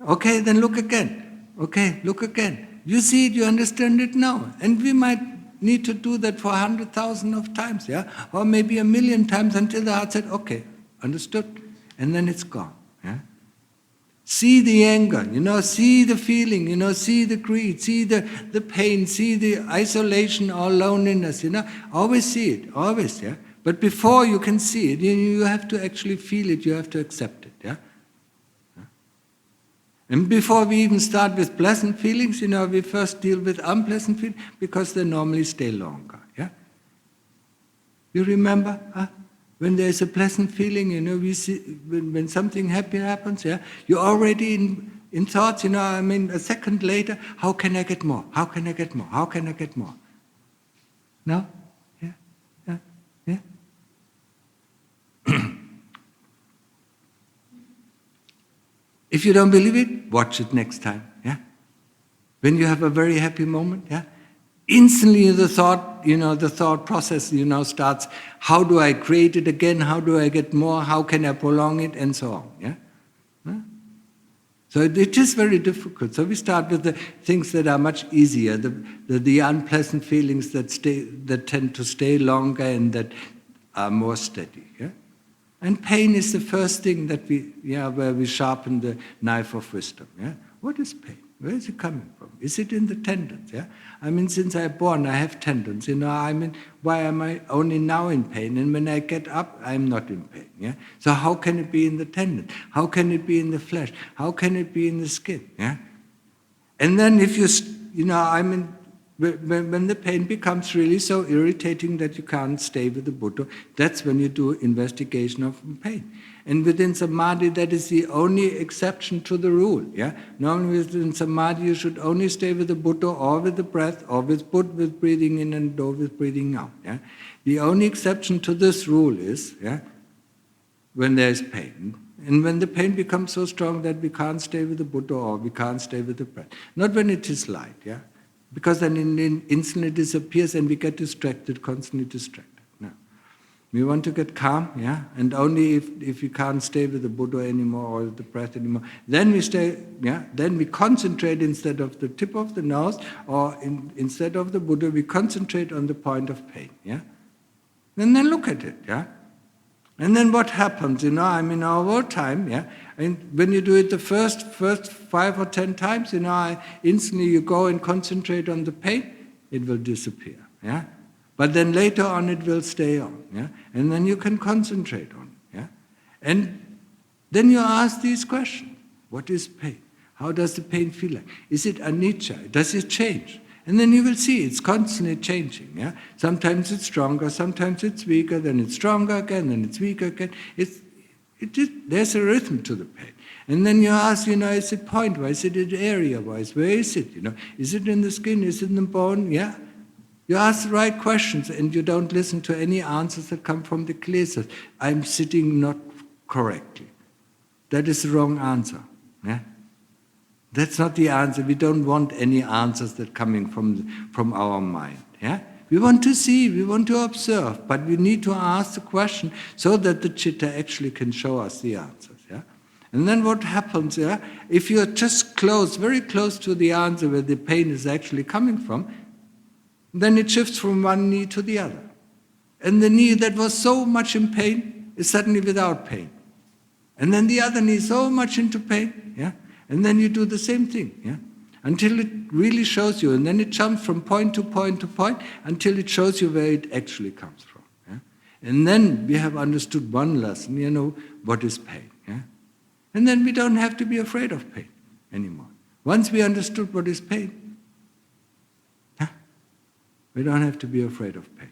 Okay, then look again. Okay, look again. You see it, you understand it now. And we might need to do that for 100,000 of times, or maybe 1,000,000 times until the heart said, okay, understood, and then it's gone. See the anger, see the feeling, see the greed, see the pain, see the isolation or loneliness, always see it, always, But before you can see it, you have to actually feel it, you have to accept it, And before we even start with pleasant feelings, we first deal with unpleasant feelings because they normally stay longer. You remember when there's a pleasant feeling, we see when something happy happens, you're already in thoughts, a second later, how can I get more? How can I get more? How can I get more? No? Yeah. If you don't believe it, watch it next time. When you have a very happy moment, instantly the thought process, starts. How do I create it again? How do I get more? How can I prolong it? And so on. So it is very difficult. So we start with the things that are much easier, the unpleasant feelings that tend to stay longer and that are more steady. And pain is the first thing that where we sharpen the knife of wisdom. What is pain? Where is it coming from? Is it in the tendons? Yeah? I mean, since I'm born, I have tendons. I mean, why am I only now in pain? And when I get up, I'm not in pain. Yeah? So how can it be in the tendon? How can it be in the flesh? How can it be in the skin? Yeah? And then if I mean, when the pain becomes really so irritating that you can't stay with the Buddha, that's when you do investigation of pain. And within Samadhi, that is the only exception to the rule. Yeah? Normally within Samadhi, you should only stay with the Buddha or with the breath or with breathing in and or with breathing out. Yeah? The only exception to this rule is when there is pain. And when the pain becomes so strong that we can't stay with the Buddha or we can't stay with the breath. Not when it is light. Yeah? Because then it instantly disappears and we get distracted, constantly distracted. We want to get calm, yeah, and only if we can't stay with the Buddha anymore or the breath anymore, then we stay, yeah. Then we concentrate instead of the tip of the nose, or instead of the Buddha, we concentrate on the point of pain, yeah. And then look at it, yeah. And then what happens, I mean, over time, yeah. And when you do it the first 5 or 10 times, instantly you go and concentrate on the pain, it will disappear, yeah. But then later on it will stay on, yeah? And then you can concentrate on it, yeah? And then you ask these questions. What is pain? How does the pain feel like? Is it anicca? Does it change? And then you will see it's constantly changing, yeah? Sometimes it's stronger, sometimes it's weaker, then it's stronger again, then it's weaker again. There's a rhythm to the pain. And then you ask, is it point-wise? Is it area-wise? Where is it? Is it in the skin? Is it in the bone? Yeah? You ask the right questions and you don't listen to any answers that come from the klesas. I'm sitting not correctly. That is the wrong answer. Yeah? That's not the answer. We don't want any answers that are coming from our mind. Yeah? We want to see, we want to observe, but we need to ask the question so that the citta actually can show us the answers. Yeah? And then what happens, yeah? If you're just close, very close to the answer where the pain is actually coming from, then it shifts from one knee to the other. And the knee that was so much in pain is suddenly without pain. And then the other knee so much into pain, yeah? And then you do the same thing, yeah? Until it really shows you. And then it jumps from point to point to point until it shows you where it actually comes from. Yeah? And then we have understood one lesson, what is pain. Yeah? And then we don't have to be afraid of pain anymore. Once we understood what is pain, we don't have to be afraid of pain.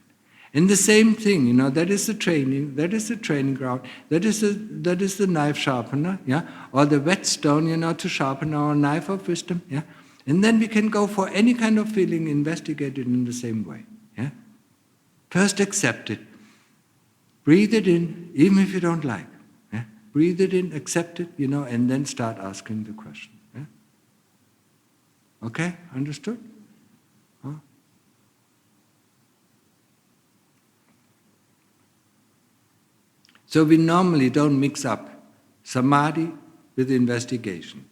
And the same thing, that is the training ground, that is the knife sharpener, yeah, or the whetstone, to sharpen our knife of wisdom, yeah. And then we can go for any kind of feeling, investigate it in the same way, yeah. First accept it, breathe it in, even if you don't like, yeah. Breathe it in, accept it, and then start asking the question, yeah. Okay, understood? So we normally don't mix up samadhi with investigation.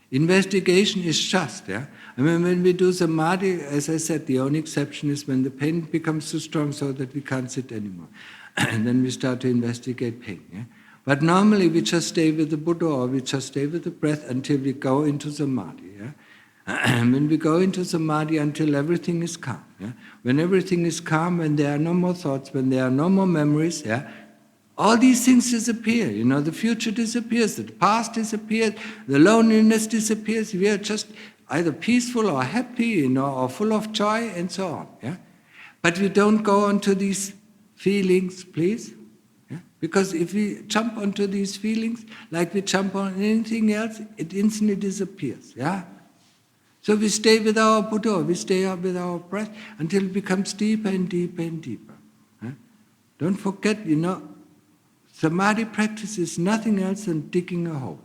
Investigation is just, yeah? I mean, when we do samadhi, as I said, the only exception is when the pain becomes too strong so that we can't sit anymore. And then we start to investigate pain, yeah? But normally we just stay with the Buddha or we just stay with the breath until we go into samadhi, yeah? And when we go into samadhi until everything is calm, yeah? When everything is calm, when there are no more thoughts, when there are no more memories, yeah? All these things disappear, the future disappears, the past disappears, the loneliness disappears. We are just either peaceful or happy, or full of joy and so on. Yeah? But we don't go onto these feelings, please. Yeah? Because if we jump onto these feelings, like we jump on anything else, it instantly disappears. Yeah? So we stay with our Buddha, we stay up with our breath until it becomes deeper and deeper and deeper. Yeah? Don't forget, Samadhi practice is nothing else than digging a hole.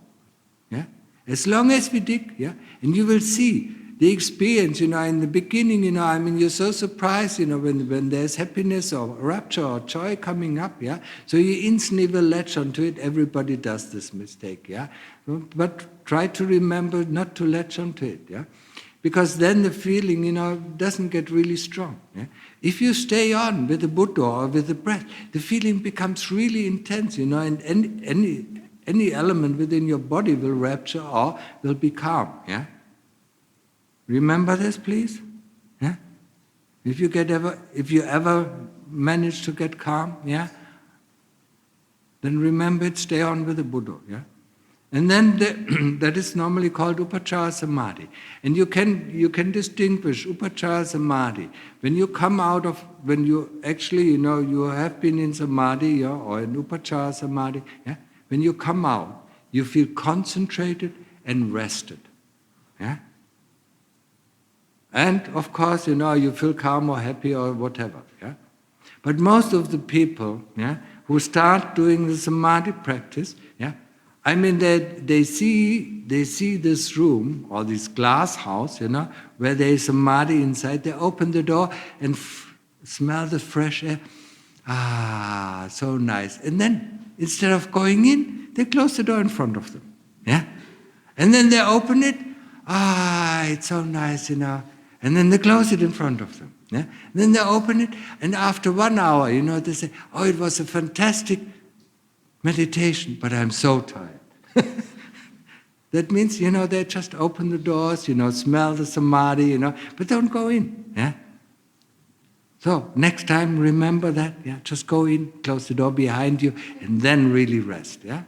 Yeah? As long as we dig, yeah, and you will see the experience, in the beginning, you're so surprised, when there's happiness or rapture or joy coming up, yeah, so you instantly will latch onto it. Everybody does this mistake, yeah, but try to remember not to latch onto it, yeah, because then the feeling, doesn't get really strong, yeah. If you stay on with the Buddha or with the breath, the feeling becomes really intense, and any element within your body will rapture or will be calm, yeah. Remember this, please. Yeah? If you ever manage to get calm, yeah, then remember it, stay on with the Buddha. Yeah? And then that is normally called Upachara Samadhi. And you can distinguish Upachara Samadhi. When you come out of, when you actually, you have been in Samadhi, yeah, or in Upachara Samadhi, yeah? When you come out, you feel concentrated and rested. Yeah? And of course, you feel calm or happy or whatever. Yeah? But most of the people, yeah, who start doing the Samadhi practice, yeah, I mean, they see this room or this glass house, where there is Samadhi inside. They open the door and smell the fresh air. Ah, so nice. And then, instead of going in, they close the door in front of them. Yeah? And then they open it. Ah, it's so nice, And then they close it in front of them. Yeah? And then they open it, and after 1 hour, they say, oh, it was a fantastic meditation, but I'm so tired. That means, they just open the doors, smell the Samadhi, but don't go in. Yeah? So, next time, remember that, yeah? Just go in, close the door behind you, and then really rest. Yeah?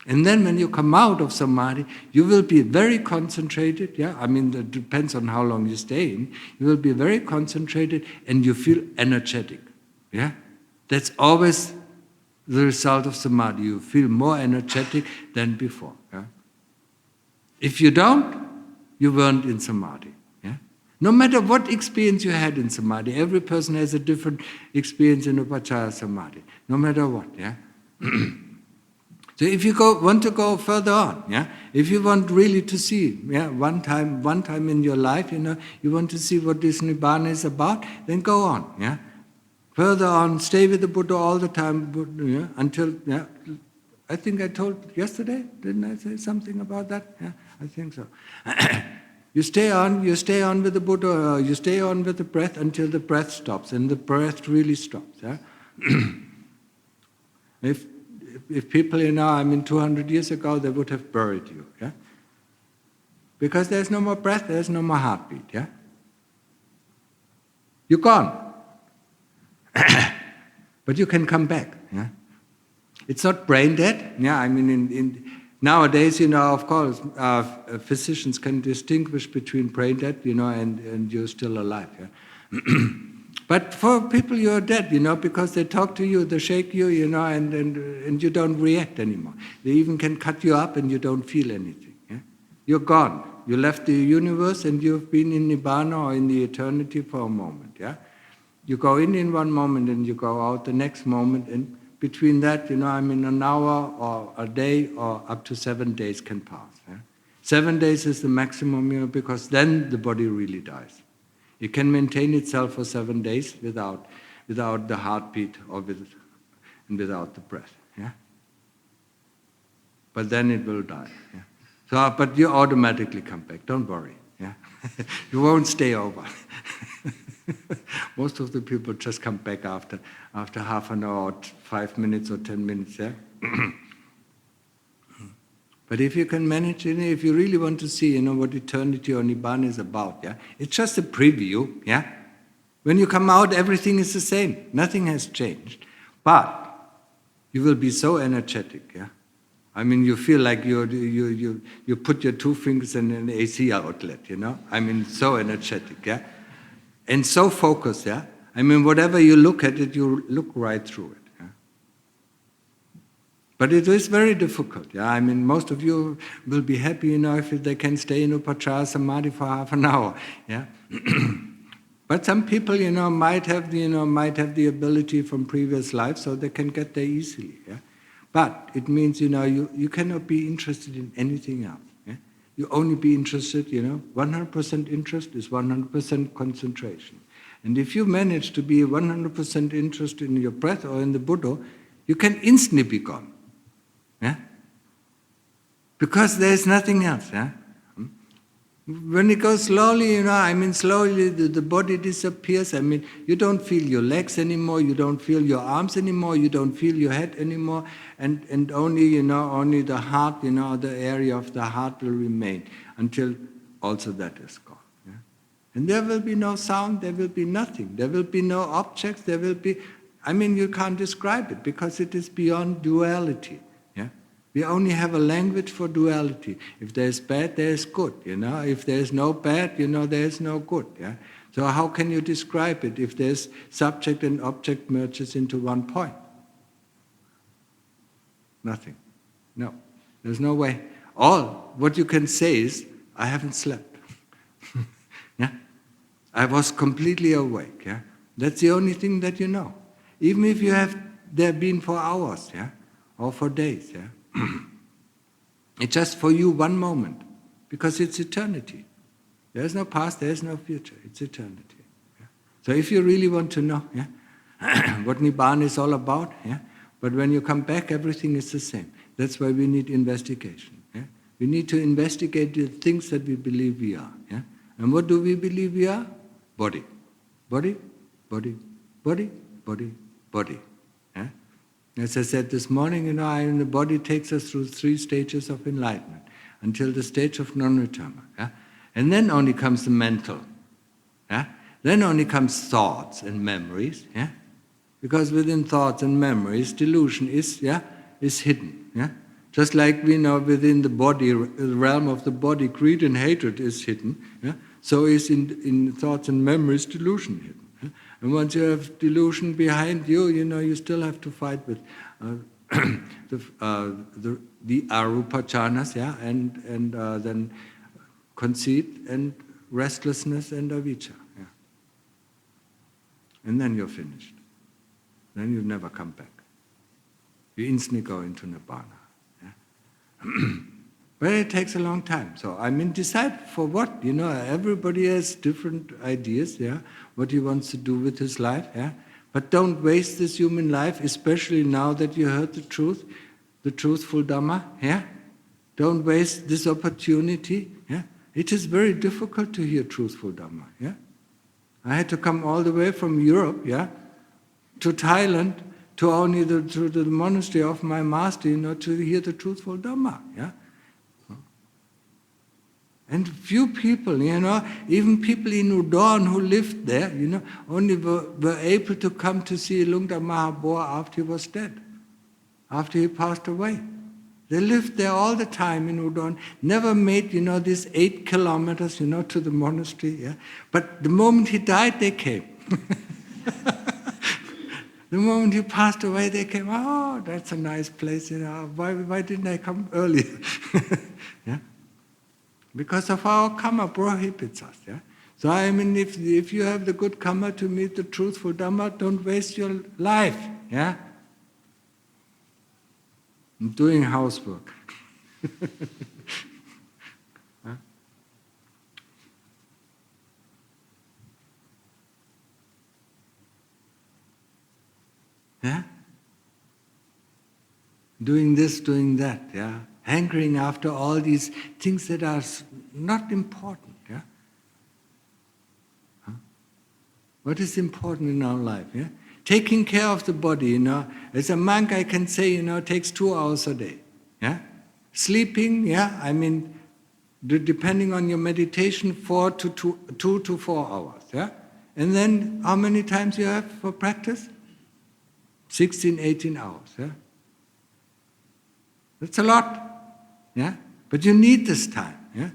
And then when you come out of Samadhi, you will be very concentrated. Yeah, I mean, it depends on how long you stay in. You will be very concentrated and you feel energetic. Yeah, that's always the result of Samadhi. You feel more energetic than before. Yeah? If you don't, you weren't in Samadhi. Yeah? No matter what experience you had in Samadhi, every person has a different experience in Upachara Samadhi. No matter what. Yeah. So if you want to go further on, yeah, if you want really to see, yeah, one time in your life, you want to see what this Nibbana is about, then go on, yeah. Further on, stay with the Buddha all the time, yeah, until, yeah. I think I told yesterday, didn't I say something about that? Yeah, I think so. You stay on with the Buddha, you stay on with the breath until the breath stops, and the breath really stops, yeah. If people, 200 years ago, they would have buried you, yeah? Because there's no more breath, there's no more heartbeat, yeah? You're gone. But you can come back, yeah? It's not brain dead, yeah? I mean, nowadays, of course, physicians can distinguish between brain dead, and you're still alive, yeah? But for people, you're dead, because they talk to you, they shake you, and you don't react anymore. They even can cut you up and you don't feel anything. Yeah? You're gone. You left the universe and you've been in Nibbana or in the eternity for a moment. Yeah? You go in one moment and you go out the next moment, and between that, an hour or a day or up to 7 days can pass. Yeah? 7 days is the maximum, because then the body really dies. It can maintain itself for 7 days without the heartbeat or without the breath. Yeah? But then it will die. Yeah? So, but you automatically come back. Don't worry. Yeah? You won't stay over. Most of the people just come back after half an hour, or 5 minutes or 10 minutes. Yeah? But if you can manage, if you really want to see, what eternity or Nibbana is about, yeah, it's just a preview, yeah. When you come out, everything is the same. Nothing has changed. But you will be so energetic, yeah. I mean, you feel like you put your 2 fingers in an AC outlet, so energetic, yeah. And so focused, yeah. I mean, whatever you look at it, you look right through it. But it is very difficult. Yeah, I mean, most of you will be happy, if they can stay in Upachara Samadhi for half an hour. Yeah, but some people, might have the ability from previous lives, so they can get there easily. Yeah, but it means, you cannot be interested in anything else. Yeah, you only be interested. 100% interest is 100% concentration. And if you manage to be 100% interested in your breath or in the Buddha, you can instantly be gone. Yeah? Because there is nothing else. Yeah? When it goes slowly, slowly the body disappears. You don't feel your legs anymore, you don't feel your arms anymore, you don't feel your head anymore, and only, only the heart, the area of the heart will remain until also that is gone. Yeah? And there will be no sound, there will be nothing. There will be no objects, there will be... you can't describe it because it is beyond duality. Yeah? We only have a language for duality. If there is bad, there is good. If there is no bad, there is no good. Yeah? So how can you describe it if there's subject and object merges into one point? Nothing. No. There's no way. All what you can say is, I haven't slept. Yeah? I was completely awake. Yeah? That's the only thing that you know. Even if you have there been for hours, yeah? Or for days. Yeah? It's just for you one moment. Because it's eternity. There is no past, there is no future. It's eternity. Yeah? So if you really want to know, yeah, what Nibbana is all about, yeah, but when you come back, everything is the same. That's why we need investigation. Yeah? We need to investigate the things that we believe we are. Yeah? And what do we believe we are? Body. Body, body, body, body, body. Yeah? As I said this morning, the body takes us through 3 stages of enlightenment until the stage of non-return. Yeah? And then only comes the mental. Yeah? Then only comes thoughts and memories. Yeah? Because within thoughts and memories, delusion is hidden. Yeah? Just like we know within the body, the realm of the body, greed and hatred is hidden. Yeah? So is in thoughts and memories delusion hidden. Yeah? And once you have delusion behind you, you still have to fight with the arupa jhanas, yeah? and then conceit and restlessness and avijja. Yeah? And then you're finished. Then you never come back. You instantly go into Nibbana. Yeah? But it takes a long time. So decide for what. Everybody has different ideas, yeah, what he wants to do with his life. Yeah? But don't waste this human life, especially now that you heard the truth, the truthful Dhamma. Yeah? Don't waste this opportunity. Yeah? It is very difficult to hear truthful Dhamma. Yeah? I had to come all the way from Europe, yeah, to Thailand, to only to the monastery of my master, to hear the truthful Dhamma. Yeah? And few people, even people in Udon who lived there, only were able to come to see Lungta Mahabua after he was dead, after he passed away. They lived there all the time in Udon, never made, these 8 kilometers, to the monastery. Yeah? But the moment he died, they came. The moment he passed away, they came, oh, that's a nice place, why didn't I come earlier? Yeah? Because of our karma prohibits us. Yeah? So if you have the good karma to meet the truthful Dhamma, don't waste your life. Yeah? I'm doing housework. Huh? Yeah? Doing this, doing that, yeah? Hankering after all these things that are not important, yeah? Huh? What is important in our life, yeah? Taking care of the body, as a monk I can say, takes 2 hours a day, yeah? Sleeping, yeah, depending on your meditation, 2 to 4 hours, yeah? And then how many times you have for practice? 16, 18 hours, yeah? That's a lot, yeah? But you need this time, yeah?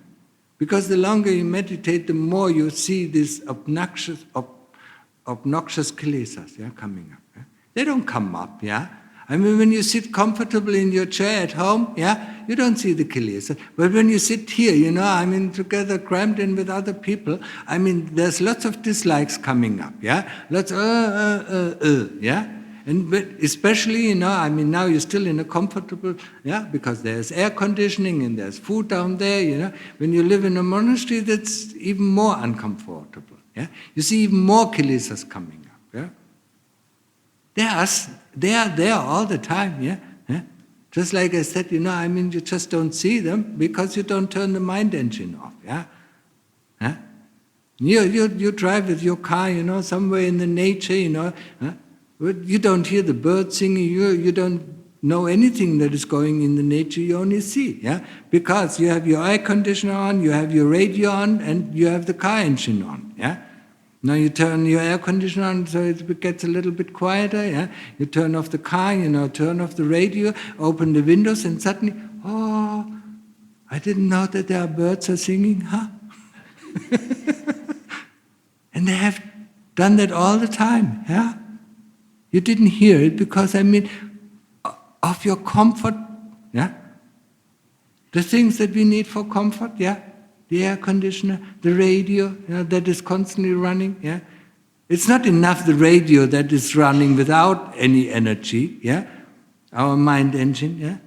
Because the longer you meditate, the more you see these obnoxious kilesas, yeah, coming up. Yeah? They don't come up, yeah? When you sit comfortably in your chair at home, yeah, you don't see the kilesas. But when you sit here, together crammed in with other people, there's lots of dislikes coming up, yeah? Lots yeah? But especially, now you're still in a comfortable, yeah, because there's air conditioning and there's food down there, When you live in a monastery, that's even more uncomfortable, yeah. You see even more kilesas coming up, yeah. They are there all the time, yeah. Yeah? Just like I said, you just don't see them because you don't turn the mind engine off, yeah. Yeah? You drive with your car, somewhere in the nature, Huh? You don't hear the birds singing, you don't know anything that is going in the nature, you only see, yeah? Because you have your air conditioner on, you have your radio on, and you have the car engine on, yeah? Now you turn your air conditioner on so it gets a little bit quieter, yeah? You turn off the car, turn off the radio, open the windows, and suddenly, oh, I didn't know that there are birds are singing, huh? And they have done that all the time, yeah? You didn't hear it because, of your comfort, yeah? The things that we need for comfort, yeah? The air conditioner, the radio, that is constantly running, yeah? It's not enough the radio that is running without any energy, yeah? Our mind engine, yeah?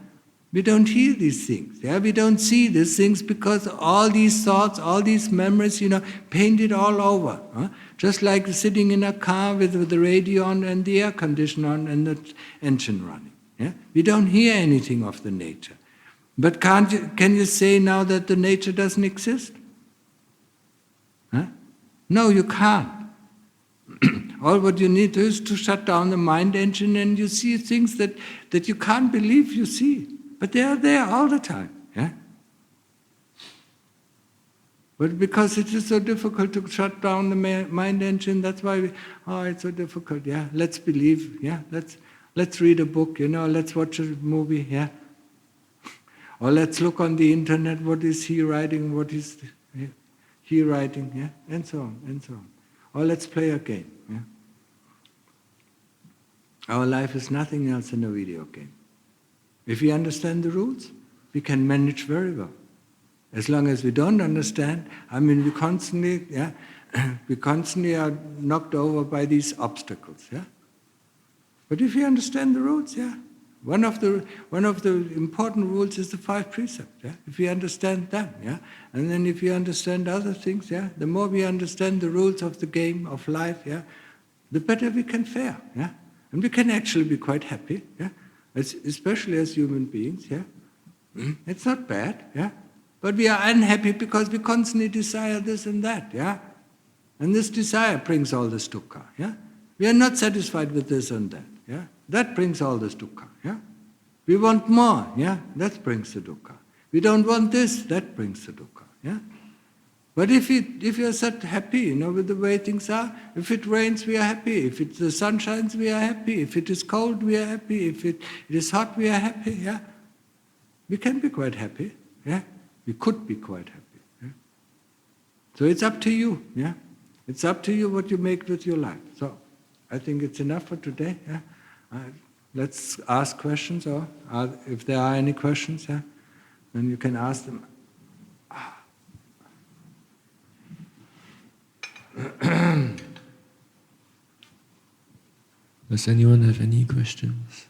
We don't hear these things, yeah? We don't see these things because all these thoughts, all these memories, painted all over. Huh? Just like sitting in a car with the radio on and the air conditioner on and the engine running. Yeah? We don't hear anything of the nature. But can you say now that the nature doesn't exist? Huh? No, you can't. All what you need to do is to shut down the mind engine and you see things that you can't believe you see. But they are there all the time. Yeah? But because it is so difficult to shut down the mind engine, that's why it's so difficult. Yeah, let's believe. Yeah, let's read a book. Let's watch a movie. Yeah, or let's look on the internet. What is he writing? What is he writing? Yeah, and so on and so on. Or let's play a game. Yeah, our life is nothing else than a video game. If we understand the rules, we can manage very well. As long as we don't understand, we constantly are knocked over by these obstacles. Yeah. But if we understand the rules, yeah, one of the important rules is the 5 precepts. Yeah. If we understand them, yeah, and then if we understand other things, yeah, the more we understand the rules of the game of life, yeah, the better we can fare. Yeah, and we can actually be quite happy. Yeah, especially as human beings. Yeah, it's not bad. Yeah. But we are unhappy because we constantly desire this and that, yeah? And this desire brings all this dukkha, yeah? We are not satisfied with this and that, yeah? That brings all this dukkha, yeah? We want more, yeah? That brings the dukkha. We don't want this, that brings the dukkha, yeah? But if you are so happy, with the way things are, if it rains, we are happy. If the sun shines, we are happy. If it is cold, we are happy. If it is hot, we are happy, yeah? We can be quite happy, yeah? We could be quite happy. Yeah? So it's up to you. Yeah? It's up to you what you make with your life. So I think it's enough for today. Yeah? Let's ask questions, or if there are any questions, yeah? Then you can ask them. Does anyone have any questions?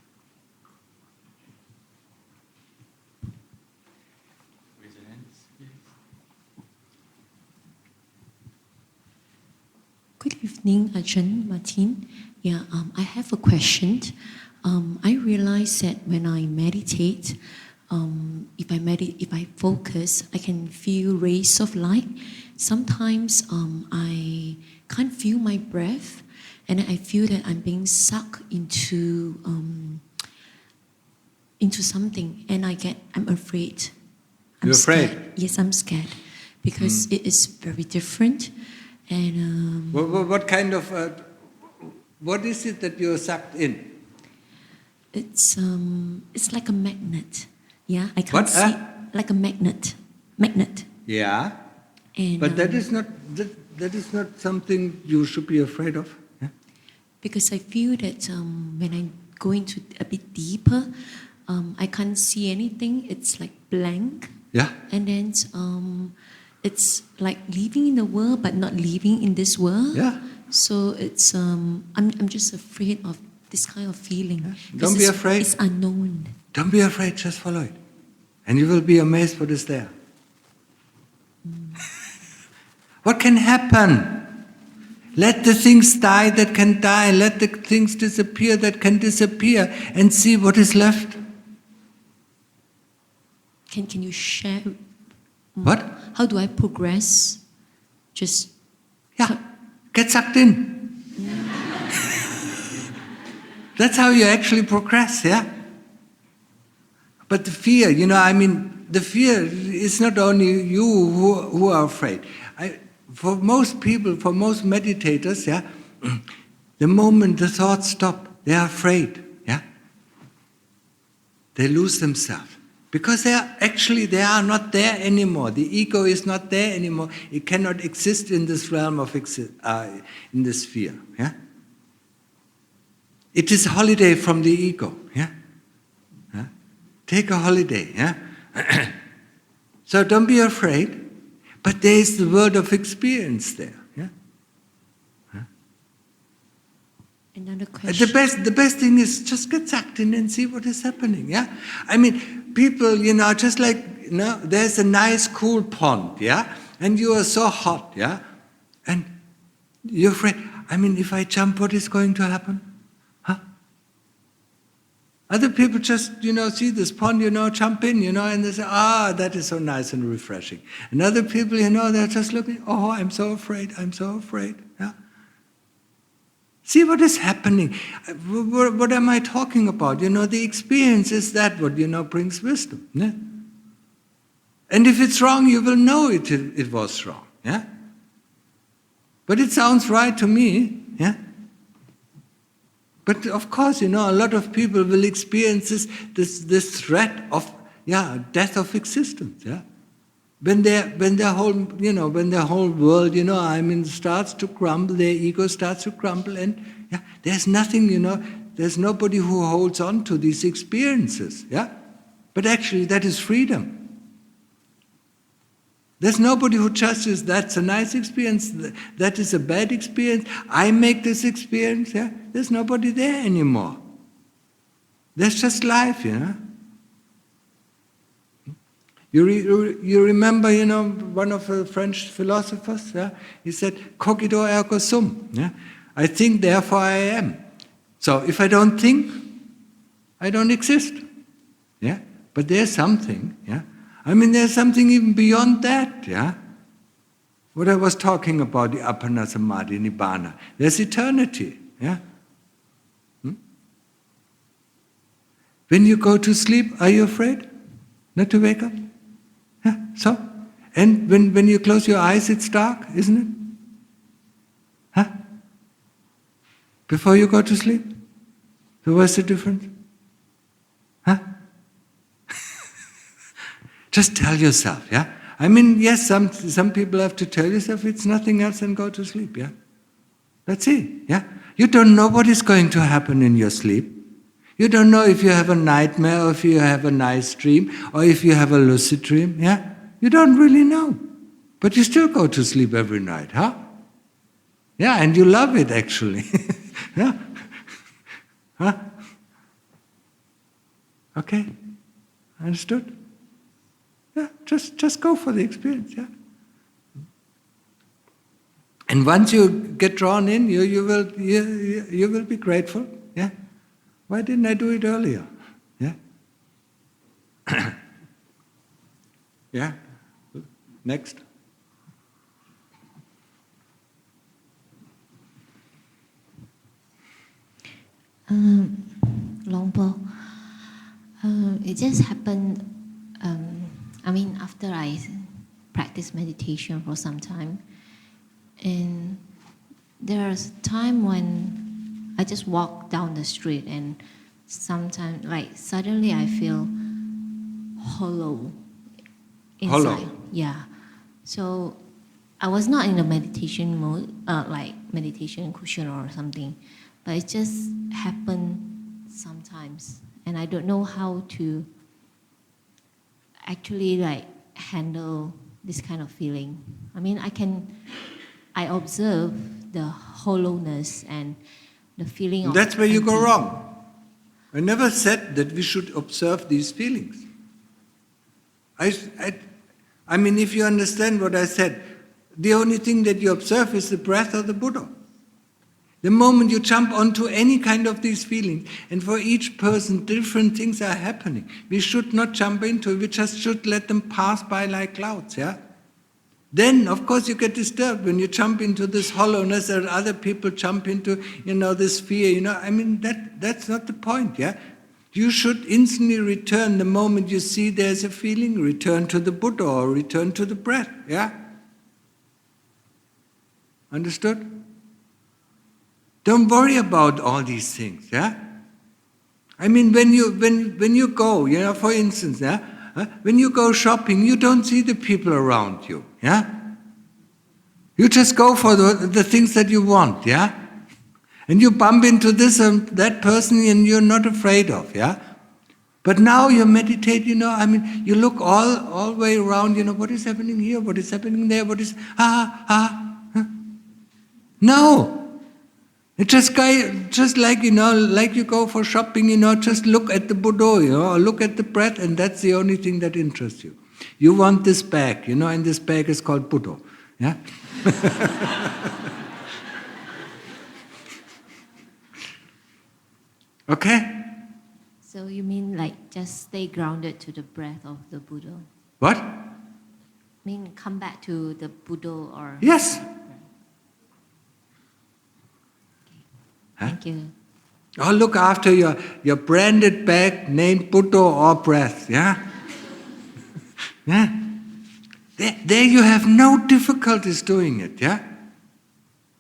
Good evening, Ajahn Martin. Yeah, I have a question. I realize that when I meditate, if I focus, I can feel rays of light. Sometimes I can't feel my breath, and I feel that I'm being sucked into something, and I'm afraid. You're afraid? Scared. Yes, I'm scared because it is very different. And what kind of what is it that you're sucked in? It's like a magnet. Yeah, I can't see like a magnet. Yeah. And, but that is not something you should be afraid of. Yeah? Because I feel that when I go into a bit deeper, I can't see anything. It's like blank. Yeah. And then it's like living in the world, but not living in this world. Yeah. So it's I'm just afraid of this kind of feeling. Yeah. Don't be afraid. It's unknown. Don't be afraid. Just follow it, and you will be amazed what is there. What can happen? Let the things die that can die. Let the things disappear that can disappear, and see what is left. Can you share? What? How do I progress? Just get sucked in. That's how you actually progress, yeah? But the fear, the fear is not only you who are afraid. For most people, for most meditators, the moment the thoughts stop, they are afraid. They lose themselves. Because they are not there anymore. The ego is not there anymore. It cannot exist in this realm of in this sphere. It is a holiday from the ego. Take a holiday. So don't be afraid. But there is the world of experience there. Another question. The best thing is just get sucked in and see what is happening. People, just like, there's a nice cool pond, and you are so hot, and you're afraid. If I jump, what is going to happen? Other people just, see this pond, jump in, and they say, that is so nice and refreshing. And other people, they're just looking, I'm so afraid. See what is happening. What am I talking about? The experience is that what, brings wisdom. And if it's wrong, you will know it was wrong. But it sounds right to me. But of course, a lot of people will experience this threat of death of existence. When their whole world, starts to crumble, their ego starts to crumble, and there's nothing, there's nobody who holds on to these experiences. But actually, that is freedom. There's nobody who judges that's a nice experience, that is a bad experience. I make this experience. There's nobody there anymore. There's just life. You remember, one of the French philosophers, he said, cogito ergo sum. I think, therefore I am. So if I don't think, I don't exist. But there's something. There's something even beyond that. What I was talking about, the Appana Samadhi, Nibbana. There's eternity. When you go to sleep, are you afraid not to wake up? So? And when you close your eyes, it's dark, isn't it? Before you go to sleep? So what's the difference? Just tell yourself, yes, some people have to tell yourself it's nothing else than go to sleep, That's it, You don't know what is going to happen in your sleep. You don't know if you have a nightmare, or if you have a nice dream, or if you have a lucid dream, You don't really know. But you still go to sleep every night, and you love it, actually. Okay? Understood? Just go for the experience, And once you get drawn in, you will be grateful, Why didn't I do it earlier? Next. Longpo, it just happened, after I practiced meditation for some time, and there was a time when I just walk down the street and sometimes, suddenly I feel hollow inside. Hollow? Yeah. So I was not in a meditation mode, meditation cushion or something, but it just happened sometimes, and I don't know how to actually handle this kind of feeling. I observe the hollowness and the feeling of That's where you go empty. wrong. I never said that we should observe these feelings. If you understand what I said, the only thing that you observe is the breath of the Buddha. The moment you jump onto any kind of these feelings, and for each person different things are happening, we should not jump into it, we just should let them pass by like clouds, Then, of course, you get disturbed when you jump into this hollowness, or other people jump into, this fear, that's not the point, You should instantly return the moment you see there's a feeling, return to the Buddha or return to the breath, yeah? Understood? Don't worry about all these things, yeah? I mean, when you go, you know, for instance, yeah, when you go shopping, you don't see the people around you, yeah? You just go for the things that you want, yeah? And you bump into this and that person and you're not afraid of, yeah? But now you meditate, you know, I mean, you look all the way around, you know, what is happening here, what is happening there, what is, No! It's just like, you know, like you go for shopping, you know, just look at the Buddha, you know, or look at the breath, and that's the only thing that interests you. You want this bag, you know, and this bag is called Buddha, yeah? Okay? So you mean like just stay grounded to the breath of the Buddha? What? Mean come back to the Buddha or... Yes. Thank you. Or look after your branded bag named Buddha or breath, yeah? Yeah? There you have no difficulties doing it, yeah?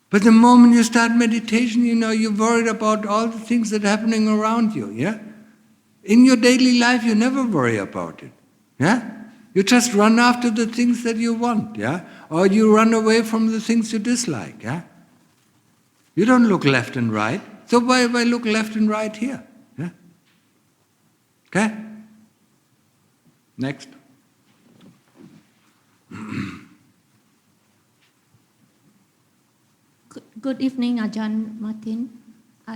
But the moment you start meditation, you know, you're worried about all the things that are happening around you, yeah? In your daily life, you never worry about it, yeah? You just run after the things that you want, yeah? Or you run away from the things you dislike, yeah? You don't look left and right. So why look left and right here? Yeah? Okay? Next. Good evening, Ajahn Martin.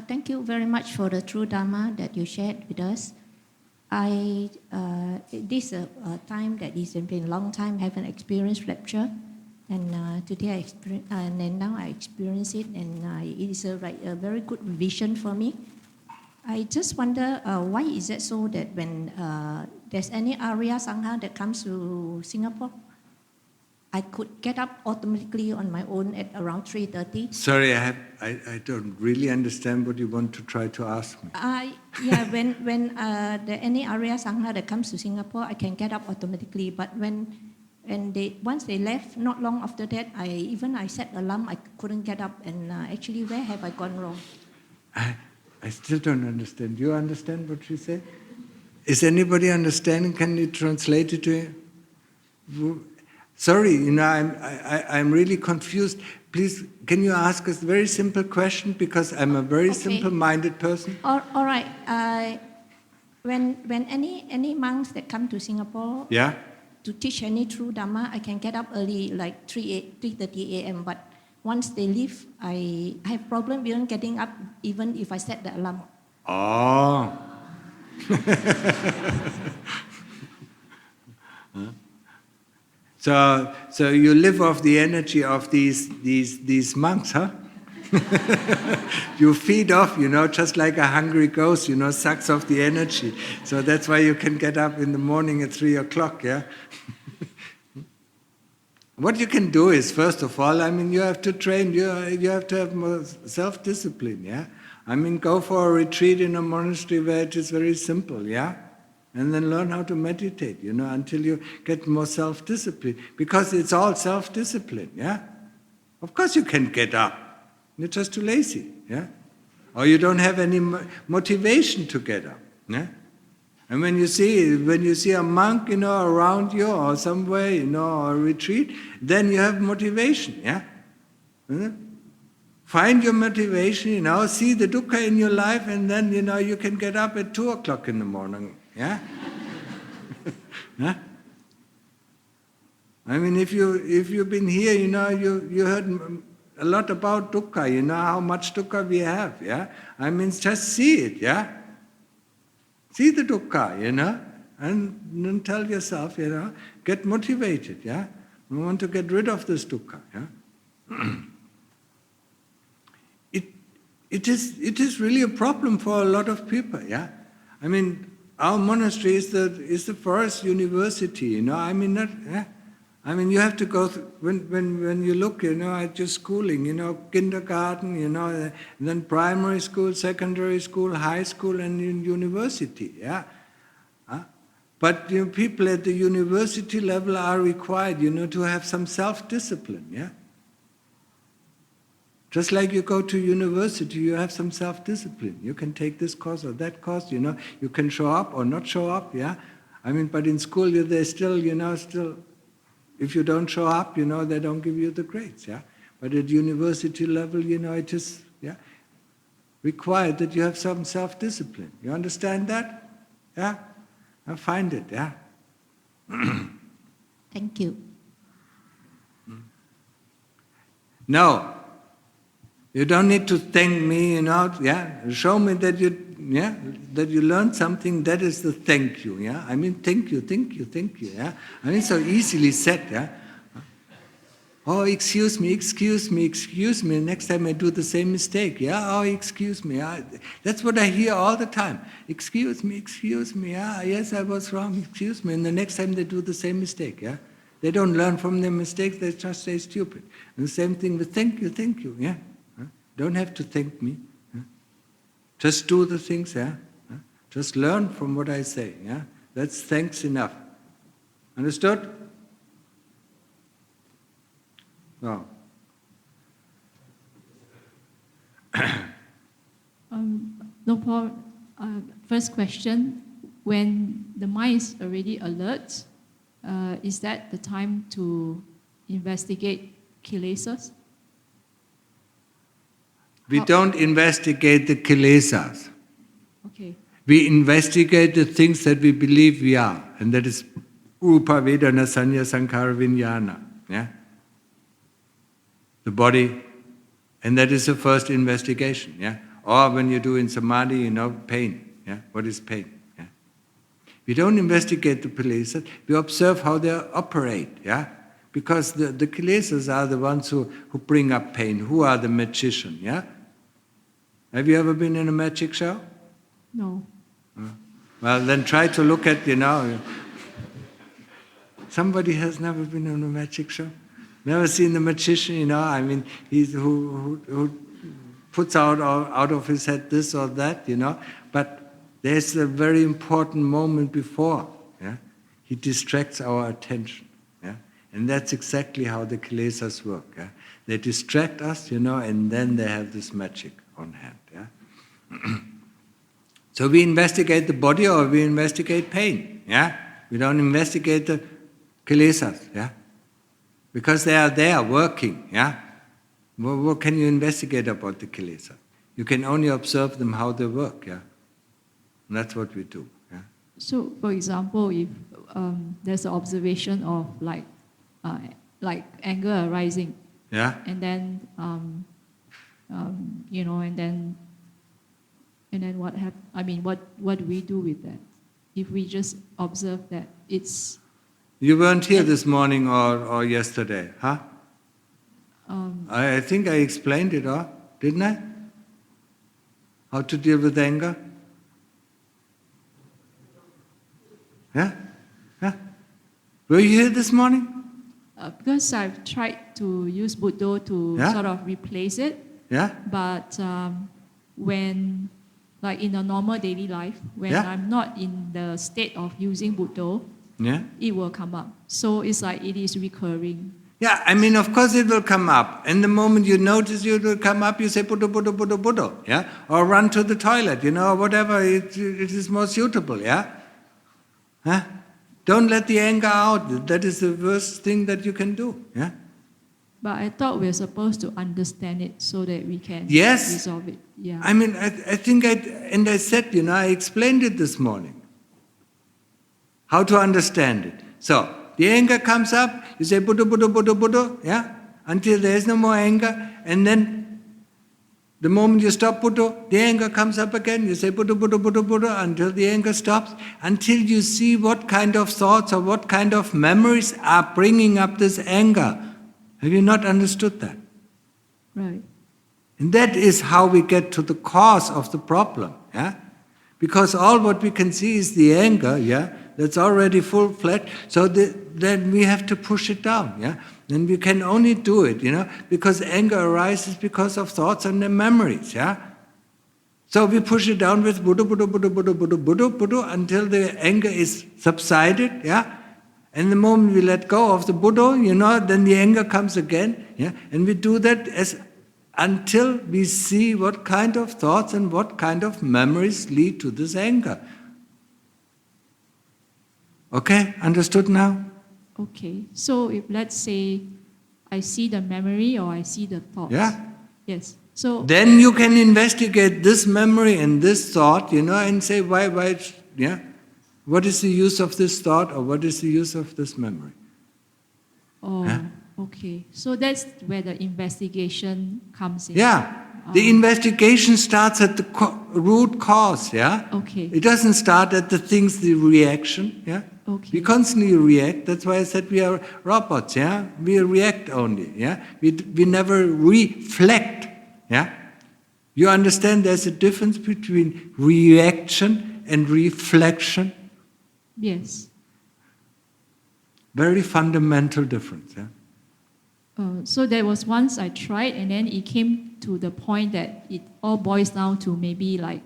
Thank you very much for the true Dhamma that you shared with us. This is a time that it's been a long time I haven't experienced rapture. And today I experience, and then now I experience it, and it is a very good vision for me. I just wonder why is it so that when there's any Arya Sangha that comes to Singapore, I could get up automatically on my own at around 3:30. Sorry, I don't really understand what you want to try to ask me. Yeah, when there any Arya Sangha that comes to Singapore, I can get up automatically. But once they left, not long after that, I set alarm, I couldn't get up, and actually, where have I gone wrong? I still don't understand. Do you understand what she said? Is anybody understanding? Can you translate it to you? Sorry, you know, I'm really confused. Please, can you ask us a very simple question, because I'm a very simple-minded person. All right. When any monks that come to Singapore, yeah, to teach any true Dhamma, I can get up early, like 3:30 a.m. But once they leave, I have problem even getting up, even if I set the alarm. Oh. So you live off the energy of these monks, huh? You feed off, you know, just like a hungry ghost, you know, sucks off the energy. So that's why you can get up in the morning at 3 o'clock, yeah? What you can do is, first of all, I mean, you have to train, you have to have more self-discipline, yeah? I mean, go for a retreat in a monastery where it is very simple, yeah? And then learn how to meditate, you know, until you get more self-discipline. Because it's all self-discipline, yeah? Of course you can get up. You're just too lazy, yeah? Or you don't have any motivation to get up, yeah? And when you see a monk, you know, around you or somewhere, you know, or a retreat, then you have motivation, yeah? Find your motivation, you know, see the dukkha in your life, and then, you know, you can get up at 2 o'clock in the morning, yeah? Huh? I mean, if you've been here, you know, you heard a lot about dukkha, you know, how much dukkha we have, yeah? I mean, just see it, yeah? See the dukkha, you know, and then tell yourself, you know, get motivated, yeah? We want to get rid of this dukkha, yeah? It is really a problem for a lot of people, yeah? I mean, our monastery is the first university, you know, I mean, I mean, you have to go through, when you look, at your schooling, kindergarten, and then primary school, secondary school, high school, and university, yeah. But people at the university level are required, to have some self-discipline, yeah. Just like you go to university, you have some self-discipline. You can take this course or that course, you can show up or not show up, yeah. I mean, but in school, they still, if you don't show up, they don't give you the grades, yeah. But at university level, it is, yeah, required that you have some self-discipline. You understand that? Yeah? Now find it, yeah? Thank you. No. You don't need to thank me, yeah? Show me that that you learned something, that is the thank you, yeah? I mean, thank you, yeah? I mean, so easily said, yeah? Oh, excuse me, next time I do the same mistake, yeah? Oh, excuse me, yeah? That's what I hear all the time. Excuse me, yeah? Yes, I was wrong, excuse me. And the next time they do the same mistake, yeah? They don't learn from their mistakes, they just say stupid. And the same thing with thank you, yeah? Don't have to thank me. Yeah? Just do the things, yeah? Just learn from what I say, yeah? That's thanks enough. Understood? No. No problem. First question, when the mind is already alert, is that the time to investigate kilesas? We don't investigate the kilesas. Okay. We investigate the things that we believe we are, and that is Rupa, Vedana, Sanya, Sankhara, Vijnana. Yeah? The body, and that is the first investigation. Yeah? Or when you do in Samadhi, pain. Yeah? What is pain? Yeah? We don't investigate the kilesas, we observe how they operate. Yeah? Because the kilesas are the ones who bring up pain. Who are the magician? Yeah? Have you ever been in a magic show? No. Well, then try to look at, somebody has never been in a magic show? Never seen the magician, I mean, he's who puts out of his head this or that, but there's a very important moment before, yeah? He distracts our attention, yeah? And that's exactly how the kilesas work, yeah? They distract us, and then they have this magic on hand, yeah? So we investigate the body or we investigate pain, yeah? We don't investigate the kilesas, yeah? Because they are there working, yeah? What can you investigate about the kilesas? You can only observe them how they work, yeah? And that's what we do, yeah? So, for example, if there's an observation of like anger arising, yeah? and then and then what what do we do with that? If we just observe that it's... You weren't here this morning or yesterday, huh? I think I explained it, didn't I? How to deal with anger? Yeah? Yeah? Were you here this morning? Because I've tried to use Buddha to sort of replace it. Yeah? But when, like in a normal daily life, when I'm not in the state of using Buddha, it will come up. So it's like it is recurring. Yeah, I mean, of course it will come up. And the moment you notice it will come up, you say, Buddha, Buddha, Buddha, Buddha, yeah? Or run to the toilet, whatever it is more suitable, yeah? Huh? Don't let the anger out. That is the worst thing that you can do, yeah? But I thought we're supposed to understand it so that we can resolve it. Yeah. I mean, I think I said, I explained it this morning. How to understand it. So, the anger comes up, you say Buddha, Buddha, Buddha, Buddha, yeah? Until there is no more anger, and then the moment you stop Buddha, the anger comes up again, you say Buddha, Buddha, Buddha, Buddha, until the anger stops, until you see what kind of thoughts or what kind of memories are bringing up this anger. Have you not understood that? Right. And that is how we get to the cause of the problem, yeah? Because all what we can see is the anger, yeah? That's already full-fledged. So then we have to push it down, yeah? And we can only do it, because anger arises because of thoughts and the memories, yeah? So we push it down with Buddha, Buddha, Buddha, Buddha, Buddha, Buddha, Buddha, until the anger is subsided, yeah? And the moment we let go of the Buddha, then the anger comes again, yeah? And we do that until we see what kind of thoughts and what kind of memories lead to this anger. Okay, understood now? Okay, so if let's say I see the memory or I see the thoughts. Yeah. Yes. So then you can investigate this memory and this thought, and say why, yeah? What is the use of this thought or what is the use of this memory? Oh, okay. So that's where the investigation comes in. Yeah. The investigation starts at the root cause, yeah? Okay. It doesn't start at the things, the reaction, yeah? Okay. We constantly react. That's why I said we are robots, yeah? We react only, yeah? We never reflect, yeah? You understand there's a difference between reaction and reflection? Yes. Very fundamental difference, yeah? So there was once I tried, and then it came to the point that it all boils down to maybe like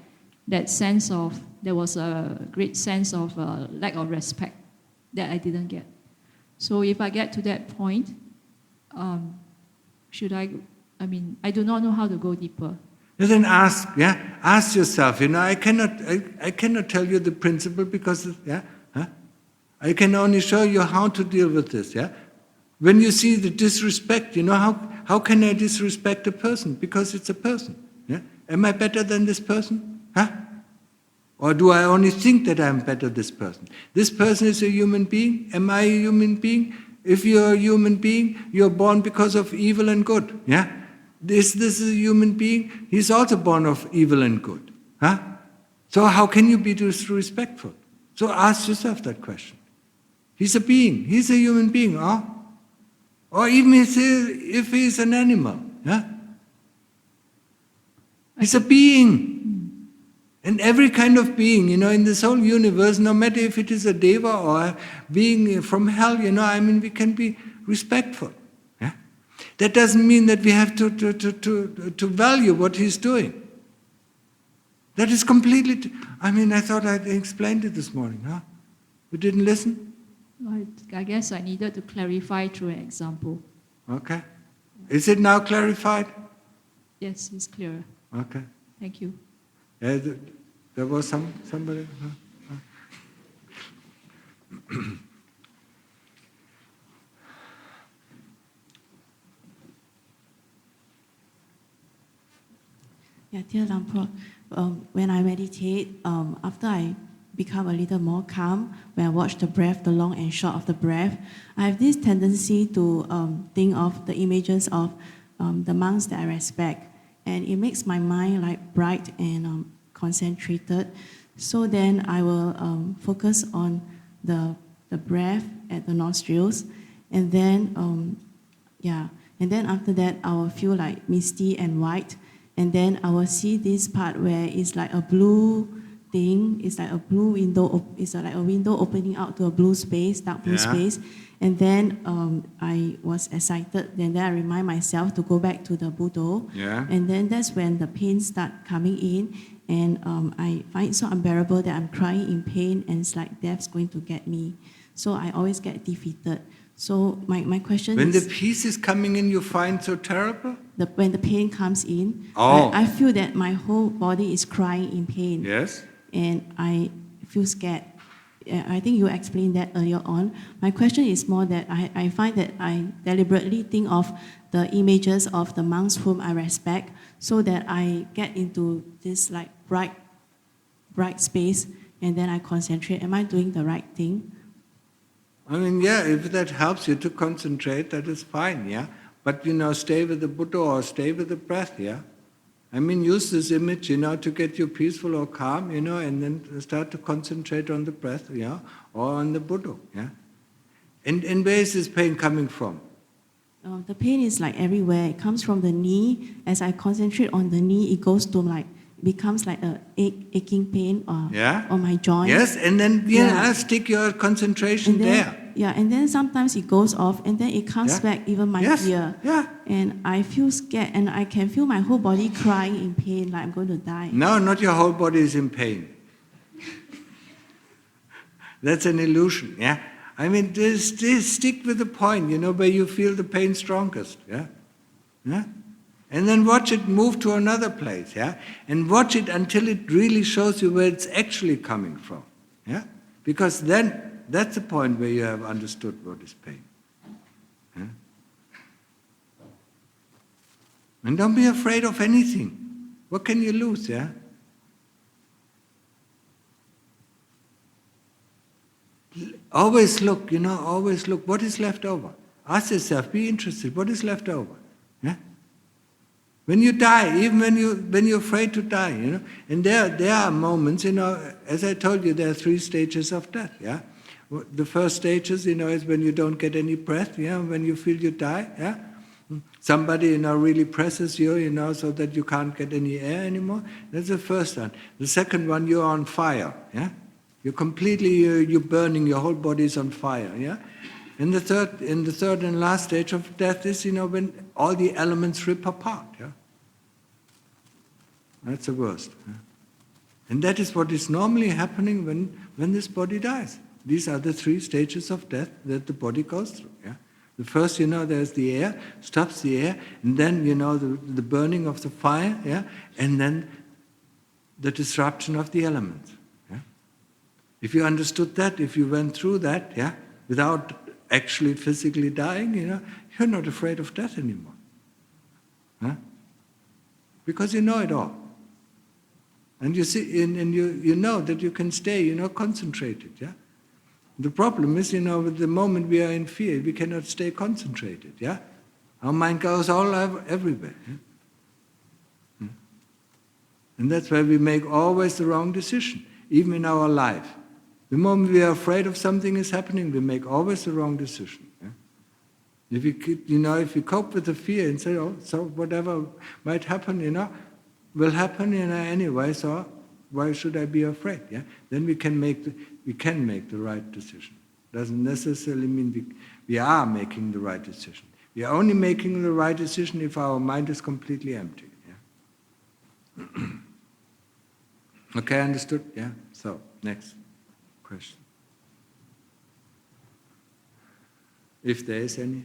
that sense of, there was a great sense of lack of respect that I didn't get. So if I get to that point, I do not know how to go deeper. Then ask, yeah? Ask yourself, I cannot tell you the principle because, yeah? Huh? I can only show you how to deal with this, yeah? When you see the disrespect, how can I disrespect a person? Because it's a person. Yeah? Am I better than this person? Huh? Or do I only think that I'm better than this person? This person is a human being. Am I a human being? If you're a human being, you're born because of evil and good. Yeah? This is a human being. He's also born of evil and good. Huh? So how can you be disrespectful? So ask yourself that question. He's a being. He's a human being. Huh? Or even if he's an animal, yeah? He's a being. And every kind of being, in this whole universe, no matter if it is a deva or a being from hell, we can be respectful. Yeah? That doesn't mean that we have to value what he's doing. That is completely, I thought I explained it this morning, huh? You didn't listen? I guess I needed to clarify through an example. Okay. Is it now clarified? Yes, it's clearer. Okay. Thank you. Yeah, there was somebody. Yeah, dear Lampo, when I meditate, after I become a little more calm, when I watch the breath, the long and short of the breath, I have this tendency to think of the images of the monks that I respect, and it makes my mind bright and concentrated. So then I will focus on the breath at the nostrils, and then and then after that I will feel like misty and white, and then I will see this part where it's like a blue thing. It's like a blue window. It's like a window opening out to a blue space, dark blue space. And then I was excited. Then I remind myself to go back to the Buddha. Yeah. And then that's when the pain start coming in, and I find it so unbearable that I'm crying in pain, and it's like death's going to get me. So I always get defeated. So my question when is... When the peace is coming in, you find so terrible? When the pain comes in, oh. I feel that my whole body is crying in pain. Yes. And I feel scared. I think you explained that earlier on. My question is more that I find that I deliberately think of the images of the monks whom I respect, so that I get into this bright space, and then I concentrate. Am I doing the right thing? If that helps you to concentrate, that is fine, yeah? But, stay with the Buddha or stay with the breath, yeah? Use this image, to get you peaceful or calm, and then start to concentrate on the breath, yeah? Or on the Buddha, yeah? And where is this pain coming from? The pain is everywhere. It comes from the knee. As I concentrate on the knee, it goes to becomes like a aching pain or Yeah. on my joint. Yes, and then stick your concentration And then, there. yeah, and then sometimes it goes off, and then it comes Yeah. back, even my Yes, fear. yeah. And I feel scared, and I can feel my whole body crying in pain, like I'm going to die. No, not your whole body is in pain. That's an illusion, yeah? I mean, just stick with the point, where you feel the pain strongest, yeah? Yeah? And then watch it move to another place, yeah? And watch it until it really shows you where it's actually coming from, yeah? Because then, that's the point where you have understood what is pain. Yeah? And don't be afraid of anything. What can you lose, yeah? Always look, always look, what is left over? Ask yourself, be interested, what is left over? Yeah? When you die, even when you're afraid to die, and there are moments, as I told you, there are 3 stages of death, yeah? The first stage is when you don't get any breath, yeah, when you feel you die, yeah? Somebody, really presses you, so that you can't get any air anymore. That's the first one. The second one, you're on fire, yeah? You're completely, you're burning, your whole body is on fire, yeah? And the third and last stage of death is, when all the elements rip apart, yeah? That's the worst. Yeah? And that is what is normally happening when this body dies. These are the 3 stages of death that the body goes through, yeah? The first, there's the air, stops the air, and then, the burning of the fire, yeah? And then the disruption of the elements. If you understood that, if you went through that, yeah, without actually physically dying, you're not afraid of death anymore. Huh? Because you know it all. And you see, and you know that you can stay, concentrated, yeah. The problem is, with the moment we are in fear, we cannot stay concentrated, yeah. Our mind goes all everywhere. Yeah? And that's why we make always the wrong decision, even in our life. The moment we are afraid of something is happening, we make always the wrong decision. Yeah? If we cope with the fear and say, oh, so whatever might happen, will happen, anyway, so why should I be afraid? Yeah? Then we can make the right decision. Doesn't necessarily mean we are making the right decision. We are only making the right decision if our mind is completely empty. Yeah? Okay, understood? Yeah? So, next question. If there is any.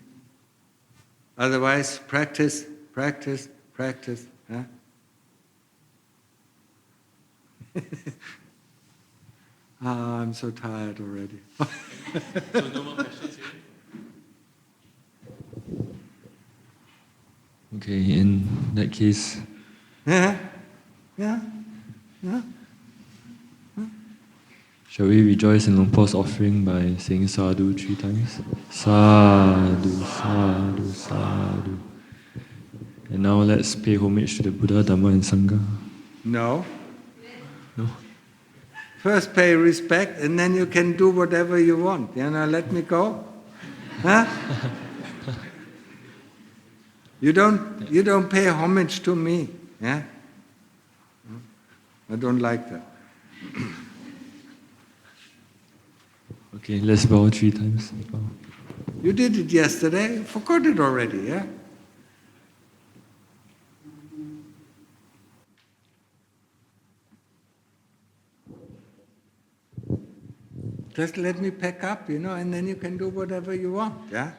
Otherwise, practice. Huh? I'm so tired already. So no more questions here? Okay, in that case... Yeah. Shall we rejoice in Luang Por's offering by saying sadhu 3 times? Sadhu, sadhu, sadhu. And now let's pay homage to the Buddha, Dhamma and Sangha. No. No? First pay respect and then you can do whatever you want. Let me go. Huh? You don't pay homage to me. Yeah? I don't like that. Okay, let's bow 3 times. Bow. You did it yesterday, forgot it already, yeah? Just let me pack up, and then you can do whatever you want, yeah?